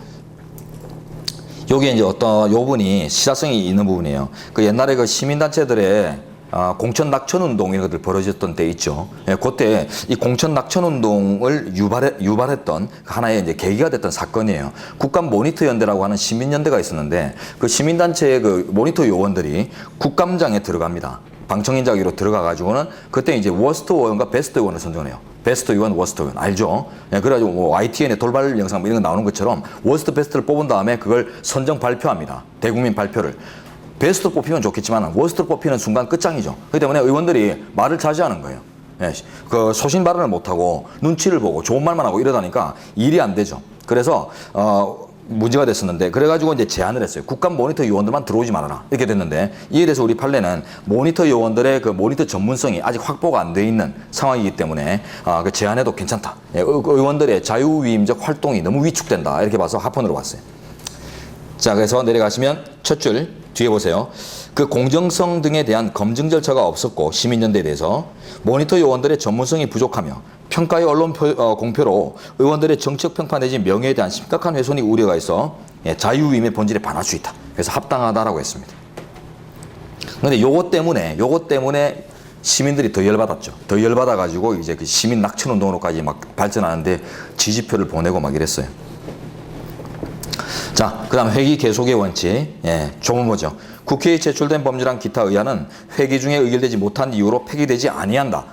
여기에 이제 어떤 요분이 시사성이 있는 부분이에요. 그 옛날에 그 시민단체들의 공천 낙천 운동 이런 것들 벌어졌던 때 있죠. 그때 이 공천 낙천 운동을 유발했던 하나의 이제 계기가 됐던 사건이에요. 국감 모니터 연대라고 하는 시민연대가 있었는데 그 시민단체의 그 모니터 요원들이 국감장에 들어갑니다. 방청인자기로 들어가 가지고는 그때 이제 워스트 의원과 베스트 의원을 선정해요. 베스트 의원, 워스트 의원 알죠? 그래가지고 뭐 YTN의 돌발 영상 이런 거 나오는 것처럼 워스트 베스트를 뽑은 다음에 그걸 선정 발표합니다. 대국민 발표를. 베스트 뽑히면 좋겠지만 워스트 뽑히는 순간 끝장이죠. 그렇기 때문에 의원들이 말을 자제하는 거예요. 그 소신 발언을 못하고 눈치를 보고 좋은 말만 하고 이러다니까 일이 안 되죠. 그래서 문제가 됐었는데 그래가지고 이제 제안을 했어요. 국감 모니터 요원들만 들어오지 말아라 이렇게 됐는데 이에 대해서 우리 판례는 모니터 요원들의 그 모니터 전문성이 아직 확보가 안 돼 있는 상황이기 때문에 그 제안해도 괜찮다. 의원들의 자유위임적 활동이 너무 위축된다 이렇게 봐서 합헌으로 봤어요. 자, 그래서 내려가시면 첫 줄 뒤에 보세요. 그 공정성 등에 대한 검증 절차가 없었고 시민연대에 대해서 모니터 요원들의 전문성이 부족하며 평가의 언론 공표로 의원들의 정책 평가 내지 명예에 대한 심각한 훼손이 우려가 있어 자유위임의 본질에 반할 수 있다. 그래서 합당하다라고 했습니다. 그런데 요것 때문에 시민들이 더 열받았죠. 더 열받아가지고 이제 그 시민 낙천 운동으로까지 막 발전하는데 지지표를 보내고 막 이랬어요. 자, 그 다음 회기 계속의 원칙. 조문모죠. 국회에 제출된 법률안 기타 의안은 회기 중에 의결되지 못한 이유로 폐기되지 아니한다.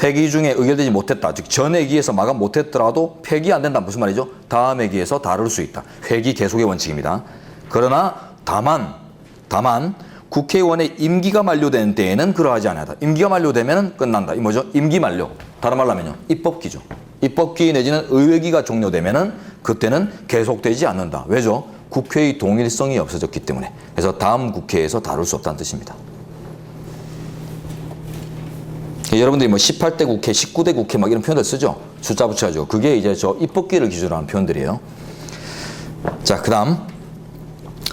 회기 중에 의결되지 못했다. 즉 전 회기에서 마감 못했더라도 폐기 안 된다. 무슨 말이죠? 다음 회기에서 다룰 수 있다. 회기 계속의 원칙입니다. 그러나 다만 국회의원의 임기가 만료된 때에는 그러하지 않다. 임기가 만료되면 끝난다. 이 뭐죠? 임기 만료. 다른 말로 하면요. 입법기죠. 입법기 내지는 의회기가 종료되면은 그때는 계속되지 않는다. 왜죠? 국회의 동일성이 없어졌기 때문에. 그래서 다음 국회에서 다룰 수 없다는 뜻입니다. 여러분들이 뭐 18대 국회, 19대 국회 막 이런 표현들 쓰죠? 숫자 붙여가지고. 그게 이제 저 입법기를 기준으로 하는 표현들이에요. 자, 그 다음.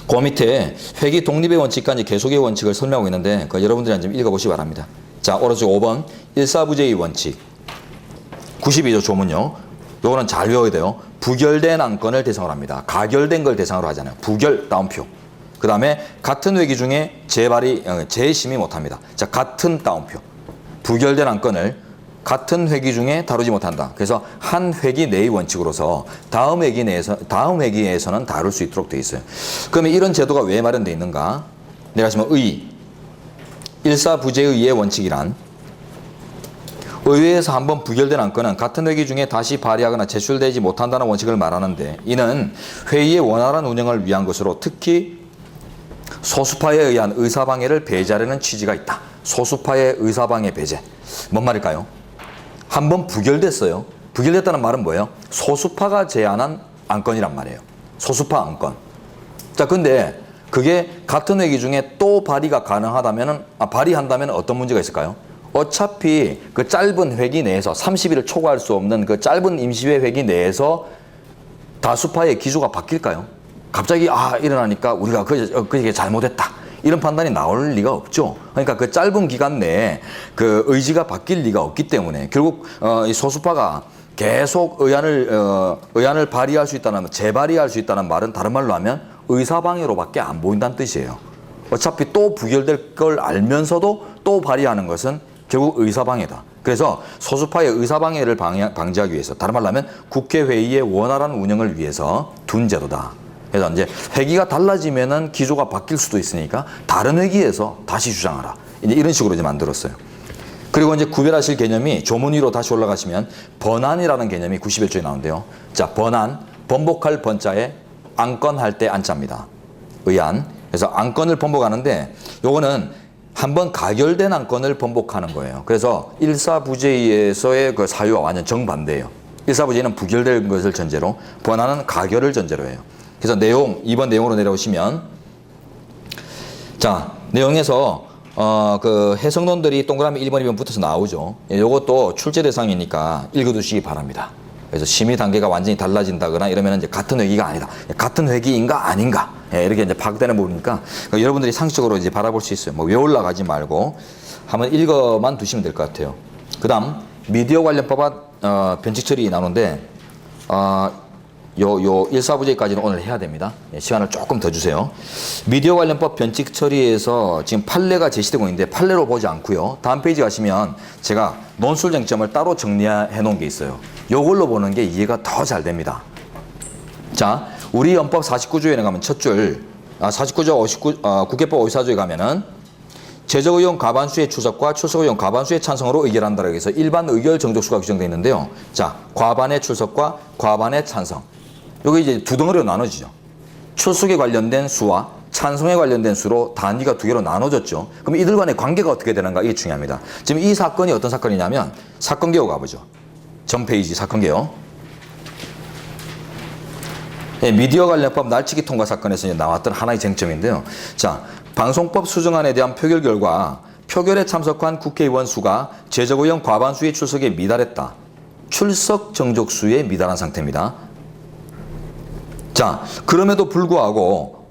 그 밑에 회기 독립의 원칙과 이제 계속의 원칙을 설명하고 있는데, 여러분들이 좀 읽어보시기 바랍니다. 자, 오른쪽 5번. 일사부재의 원칙. 92조 조문요. 요거는 잘 외워야 돼요. 부결된 안건을 대상으로 합니다. 가결된 걸 대상으로 하잖아요. 부결, 다운표. 그 다음에 같은 회기 중에 재심의 못합니다. 자, 같은 다운표. 부결된 안건을 같은 회기 중에 다루지 못한다. 그래서 한 회기 내의 원칙으로서 다음 회기에서는 다룰 수 있도록 되어 있어요. 그러면 이런 제도가 왜 마련되어 있는가? 내가 지금 일사부재의의 원칙이란 의회에서 한번 부결된 안건은 같은 회기 중에 다시 발의하거나 제출되지 못한다는 원칙을 말하는데, 이는 회의의 원활한 운영을 위한 것으로 특히 소수파에 의한 의사방해를 배제하려는 취지가 있다. 소수파의 의사방해 배제. 뭔 말일까요? 한번 부결됐어요. 부결됐다는 말은 뭐예요? 소수파가 제안한 안건이란 말이에요. 소수파 안건. 자, 근데 그게 같은 회기 중에 또 발의가 가능하다면, 발의한다면 어떤 문제가 있을까요? 어차피 그 짧은 회기 내에서 30일을 초과할 수 없는 그 짧은 임시회 회기 내에서 다수파의 기조가 바뀔까요? 갑자기 일어나니까 우리가 그게 잘못했다, 이런 판단이 나올 리가 없죠. 그러니까 그 짧은 기간 내에 그 의지가 바뀔 리가 없기 때문에 결국 이 소수파가 계속 의안을 발의할 수 있다는, 재발의할 수 있다는 말은 다른 말로 하면 의사방해로밖에 안 보인다는 뜻이에요. 어차피 또 부결될 걸 알면서도 또 발의하는 것은 결국 의사방해다. 그래서 소수파의 의사방해를 방지하기 위해서, 다른 말로 하면 국회회의의 원활한 운영을 위해서 둔 제도다. 그래서 이제 회기가 달라지면은 기조가 바뀔 수도 있으니까 다른 회기에서 다시 주장하라. 이제 이런 식으로 이제 만들었어요. 그리고 이제 구별하실 개념이 조문 위로 다시 올라가시면 번안이라는 개념이 91조에 나오는데요. 자, 번안, 번복할 번자에 안건할 때 안자입니다. 의안. 그래서 안건을 번복하는데 요거는 한번 가결된 안건을 번복하는 거예요. 그래서 일사부재에서의 그 사유와 완전 정반대예요. 일사부재는 부결된 것을 전제로, 번안은 가결을 전제로 해요. 그래서 이번 내용으로 내려오시면, 자, 내용에서 그 해석론들이 동그라미 1번, 2번 붙어서 나오죠. 요것도 출제 대상이니까 읽어두시기 바랍니다. 그래서 심의 단계가 완전히 달라진다거나 이러면 이제 같은 회기가 아니다. 같은 회기인가 아닌가. 이렇게 이제 파악되는 부분이니까 여러분들이 상식적으로 이제 바라볼 수 있어요. 뭐 외올라 가지 말고 한번 읽어만 두시면 될 것 같아요. 그 다음, 미디어 관련 법안 변칙 처리 나오는데, 요 일사부재까지는 오늘 해야 됩니다. 시간을 조금 더 주세요. 미디어 관련법 변칙 처리에서 지금 판례가 제시되고 있는데 판례로 보지 않고요. 다음 페이지 가시면 제가 논술 쟁점을 따로 정리해 놓은 게 있어요. 요걸로 보는 게 이해가 더 잘 됩니다. 자, 우리 헌법 49조에 가면 첫 줄, 49조 국회법 54조에 가면은 제적의원 과반수의 출석과 출석의원 과반수의 찬성으로 의결한다라고 해서 일반 의결 정족수가 규정되어 있는데요. 자, 과반의 출석과 과반의 찬성. 여기 이제 두 덩어리로 나눠지죠. 출석에 관련된 수와 찬성에 관련된 수로 단위가 두 개로 나눠졌죠. 그럼 이들 간의 관계가 어떻게 되는가, 이게 중요합니다. 지금 이 사건이 어떤 사건이냐면 사건개요 가보죠. 전 페이지 사건개요. 미디어 관련법 날치기 통과 사건에서 나왔던 하나의 쟁점인데요. 자, 방송법 수정안에 대한 표결 결과 표결에 참석한 국회의원 수가 제적의원 과반수의 출석에 미달했다. 출석 정족수에 미달한 상태입니다. 자, 그럼에도 불구하고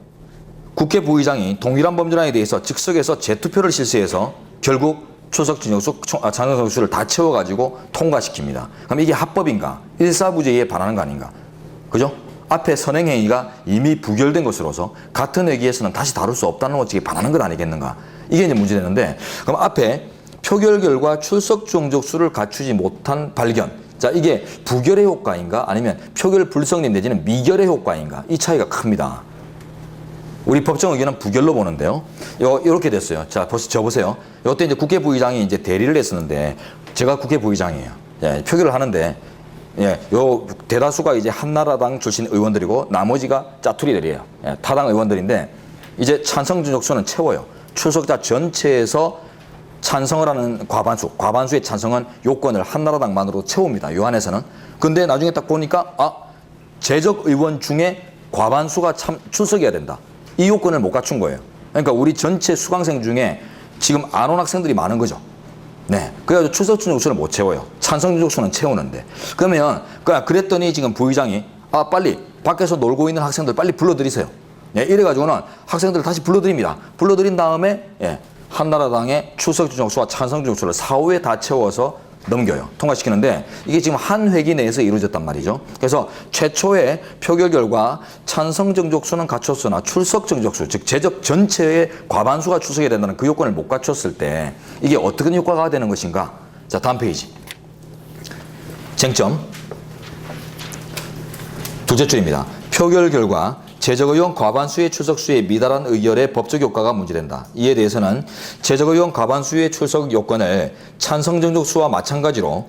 국회 부의장이 동일한 범죄란에 대해서 즉석에서 재투표를 실시해서 결국 출석 정족수, 찬성 정족수를 다 채워가지고 통과시킵니다. 그럼 이게 합법인가? 일사부재에 반하는 거 아닌가? 그죠? 앞에 선행행위가 이미 부결된 것으로서 같은 회기에서는 다시 다룰 수 없다는 원칙에 반하는 것 아니겠는가? 이게 이제 문제되는데, 그럼 앞에 표결 결과 출석 정족수를 갖추지 못한 발견. 자, 이게 부결의 효과인가? 아니면 표결 불성립 내지는 미결의 효과인가? 이 차이가 큽니다. 우리 법정 의견은 부결로 보는데요. 이렇게 됐어요. 자, 저 보세요. 이때 이제 국회 부의장이 이제 대리를 했었는데, 제가 국회 부의장이에요. 표결을 하는데, 요 대다수가 이제 한나라당 출신 의원들이고 나머지가 짜투리들이에요. 타당 의원들인데, 이제 찬성 정족수는 채워요. 출석자 전체에서 찬성을 하는 과반수의 찬성은 요건을 한나라당만으로 채웁니다. 요 안에서는. 근데 나중에 딱 보니까 제적 의원 중에 과반수가 출석해야 된다. 이 요건을 못 갖춘 거예요. 그러니까 우리 전체 수강생 중에 지금 안 온 학생들이 많은 거죠. 네. 그래가지고 출석 정족수를 못 채워요. 찬성 정족수는 채우는데. 그러면 그랬더니 지금 부의장이 빨리 밖에서 놀고 있는 학생들 빨리 불러들이세요. 이래가지고는 학생들을 다시 불러들입니다. 불러들인 다음에 한나라당의 출석 정족수와 찬성 정족수를 4, 5에 다 채워서 넘겨요. 통과시키는데 이게 지금 한 회기 내에서 이루어졌단 말이죠. 그래서 최초의 표결 결과 찬성 정족수는 갖췄으나 출석 정족수, 즉 제적 전체의 과반수가 출석해야 된다는 그 요건을 못 갖췄을 때 이게 어떤 효과가 되는 것인가? 자, 다음 페이지. 쟁점. 둘째 줄입니다. 표결 결과 제적의원 과반수의 출석수에 미달한 의결의 법적 효과가 문제된다. 이에 대해서는 제적의원 과반수의 출석 요건을 찬성 정족수와 마찬가지로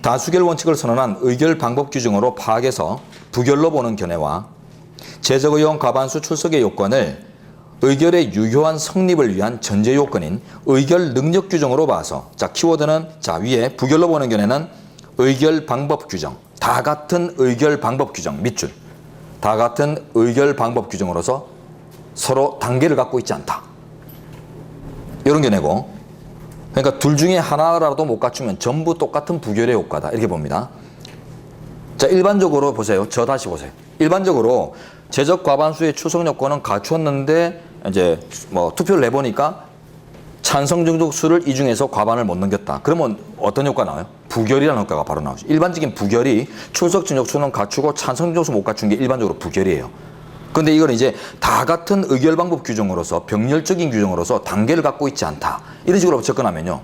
다수결 원칙을 선언한 의결 방법 규정으로 파악해서 부결로 보는 견해와 제적의원 과반수 출석의 요건을 의결의 유효한 성립을 위한 전제 요건인 의결 능력 규정으로 봐서, 자, 키워드는 자, 위에 부결로 보는 견해는 의결 방법 규정, 다 같은 의결 방법 규정 밑줄, 다 같은 의결 방법 규정으로서 서로 단계를 갖고 있지 않다. 이런 견해고, 그러니까 둘 중에 하나라도 못 갖추면 전부 똑같은 부결의 효과다. 이렇게 봅니다. 자, 일반적으로 보세요. 저 다시 보세요. 일반적으로 제적 과반수의 출석 요건은 갖추었는데 이제 뭐 투표를 내보니까 찬성 정족수를 이 중에서 과반을 못 넘겼다. 그러면 어떤 효과 나와요? 부결이라는 효과가 바로 나오죠. 일반적인 부결이 출석 정족수는 갖추고 찬성 정족수 못 갖춘 게 일반적으로 부결이에요. 근데 이건 이제 다 같은 의결 방법 규정으로서 병렬적인 규정으로서 단계를 갖고 있지 않다. 이런 식으로 접근하면요.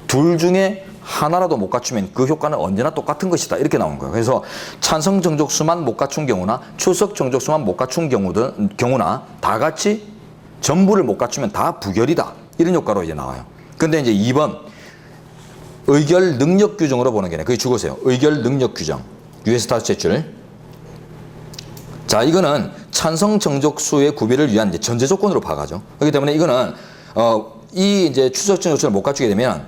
둘 중에 하나라도 못 갖추면 그 효과는 언제나 똑같은 것이다. 이렇게 나온 거예요. 그래서 찬성 정족수만 못 갖춘 경우나 출석 정족수만 못 갖춘 경우나 다 같이 전부를 못 갖추면 다 부결이다. 이런 효과로 이제 나와요. 근데 이제 2번 의결 능력 규정으로 보는 게네. 그게 죽으세요. 의결 능력 규정. US 다섯째 줄. 자, 이거는 찬성 정족수의 구별을 위한 이제 전제 조건으로 파악하죠. 그렇기 때문에 이거는 이 이제 출석 정족수를 못 갖추게 되면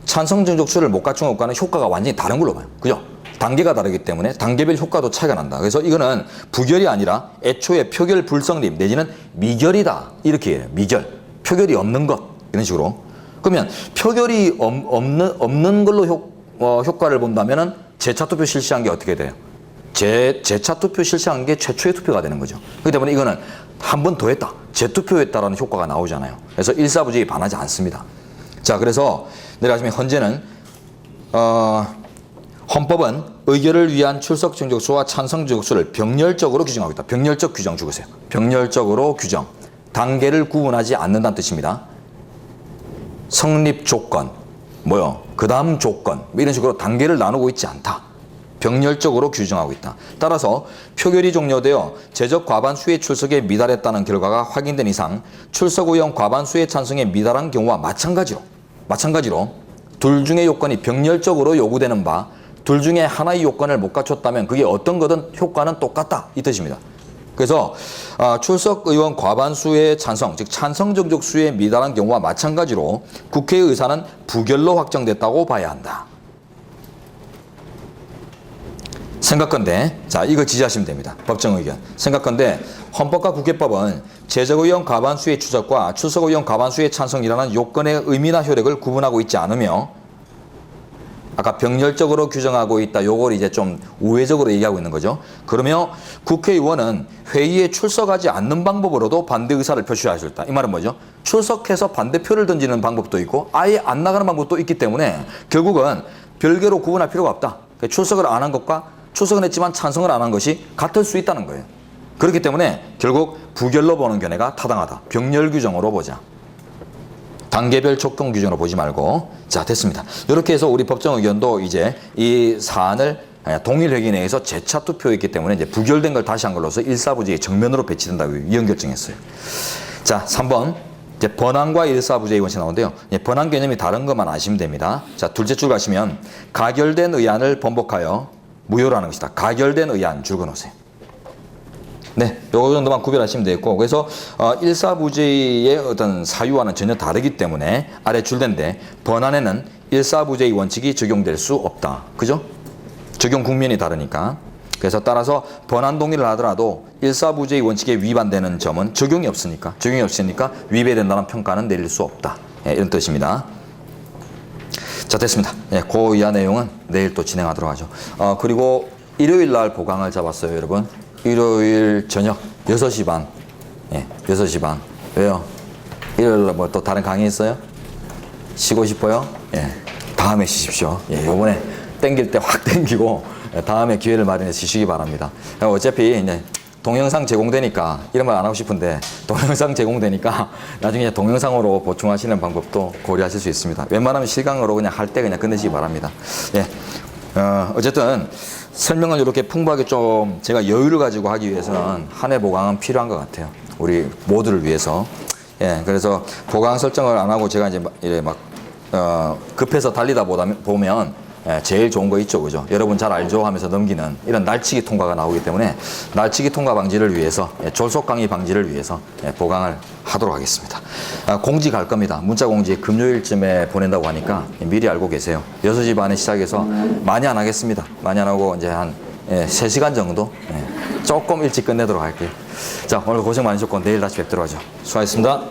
찬성 정족수를 못 갖춘 것과는 효과가 완전히 다른 걸로 봐요. 그죠? 단계가 다르기 때문에 단계별 효과도 차이가 난다. 그래서 이거는 부결이 아니라 애초에 표결 불성립 내지는 미결이다. 이렇게 해요. 미결. 표결이 없는 것. 이런 식으로. 그러면 표결이 없는 걸로 효과를 본다면은 재차 투표 실시한 게 어떻게 돼요? 재차 투표 실시한 게 최초의 투표가 되는 거죠. 그렇기 때문에 이거는 한 번 더 했다. 재투표했다라는 효과가 나오잖아요. 그래서 일사부재에 반하지 않습니다. 자, 그래서 내려가시면 현재는 헌법은 의결을 위한 출석 정족수와 찬성 정족수를 병렬적으로 규정하고 있다. 병렬적 규정 죽으세요. 병렬적으로 규정. 단계를 구분하지 않는다는 뜻입니다. 성립 조건, 그 다음 조건, 이런 식으로 단계를 나누고 있지 않다. 병렬적으로 규정하고 있다. 따라서 표결이 종료되어 제적 과반수의 출석에 미달했다는 결과가 확인된 이상 출석 의원 과반수의 찬성에 미달한 경우와 마찬가지로 둘 중의 요건이 병렬적으로 요구되는 바, 둘 중에 하나의 요건을 못 갖췄다면 그게 어떤 거든 효과는 똑같다. 이 뜻입니다. 그래서 출석 의원 과반수의 찬성, 즉 찬성 정족수에 미달한 경우와 마찬가지로 국회의 의사는 부결로 확정됐다고 봐야 한다. 생각건대, 자, 이거 지지하시면 됩니다. 법정 의견. 생각건대 헌법과 국회법은 제적의원 과반수의 추적과 출석의원 과반수의 찬성이라는 요건의 의미나 효력을 구분하고 있지 않으며, 아까 병렬적으로 규정하고 있다. 요걸 이제 좀 우회적으로 얘기하고 있는 거죠. 그러며 국회의원은 회의에 출석하지 않는 방법으로도 반대 의사를 표시할 수 있다. 이 말은 뭐죠? 출석해서 반대표를 던지는 방법도 있고 아예 안 나가는 방법도 있기 때문에 결국은 별개로 구분할 필요가 없다. 출석을 안 한 것과 출석은 했지만 찬성을 안 한 것이 같을 수 있다는 거예요. 그렇기 때문에 결국 부결로 보는 견해가 타당하다. 병렬 규정으로 보자. 단계별 적용 규정으로 보지 말고. 자, 됐습니다. 이렇게 해서 우리 법정 의견도 이제 이 사안을 동일 회기 내에서 재차 투표했기 때문에 이제 부결된 걸 다시 한 걸로서 일사부재의 정면으로 배치된다고 의견 결정했어요. 자, 3번. 이제 번안과 일사부재의 원칙이 나오는데요. 번안 개념이 다른 것만 아시면 됩니다. 자, 둘째 줄 가시면 가결된 의안을 번복하여 무효라는 것이다. 가결된 의안 줄 그어놓으세요. 네, 요 정도만 구별하시면 되겠고, 그래서 일사부재의 어떤 사유와는 전혀 다르기 때문에 아래 줄인데 번안에는 일사부재의 원칙이 적용될 수 없다. 그죠? 적용 국면이 다르니까. 그래서 따라서 번안 동의를 하더라도 일사부재의 원칙에 위반되는 점은 적용이 없으니까 위배된다는 평가는 내릴 수 없다. 네, 이런 뜻입니다. 자, 됐습니다. 예, 그 이하 내용은 내일 또 진행하도록 하죠. 그리고 일요일 날 보강을 잡았어요, 여러분. 일요일 저녁 6시 반. 예, 6시 반. 왜요? 일요일 날 뭐 또 다른 강의 있어요? 쉬고 싶어요? 예, 다음에 쉬십시오. 예, 요번에 땡길 때 확 땡기고 다음에 기회를 마련해서 쉬시기 바랍니다. 어차피 이제 동영상 제공되니까 이런 말 안 하고 싶은데 동영상 제공되니까 나중에 동영상으로 보충하시는 방법도 고려하실 수 있습니다. 웬만하면 실강으로 그냥 할 때 그냥 끝내시기 바랍니다. 예, 어쨌든 설명을 이렇게 풍부하게 좀 제가 여유를 가지고 하기 위해서는 한 해 보강은 필요한 것 같아요. 우리 모두를 위해서. 예, 그래서 보강 설정을 안 하고 제가 이제 이래 막 급해서 달리다 보면 제일 좋은 거 있죠, 그죠? 여러분 잘 알죠? 하면서 넘기는 이런 날치기 통과가 나오기 때문에 날치기 통과 방지를 위해서, 졸속 강의 방지를 위해서 보강을 하도록 하겠습니다. 공지 갈 겁니다. 문자 공지 금요일쯤에 보낸다고 하니까 미리 알고 계세요. 6시 반에 시작해서 많이 안 하겠습니다. 많이 안 하고 이제 한 3시간 정도 조금 일찍 끝내도록 할게요. 자, 오늘 고생 많으셨고 내일 다시 뵙도록 하죠. 수고하셨습니다.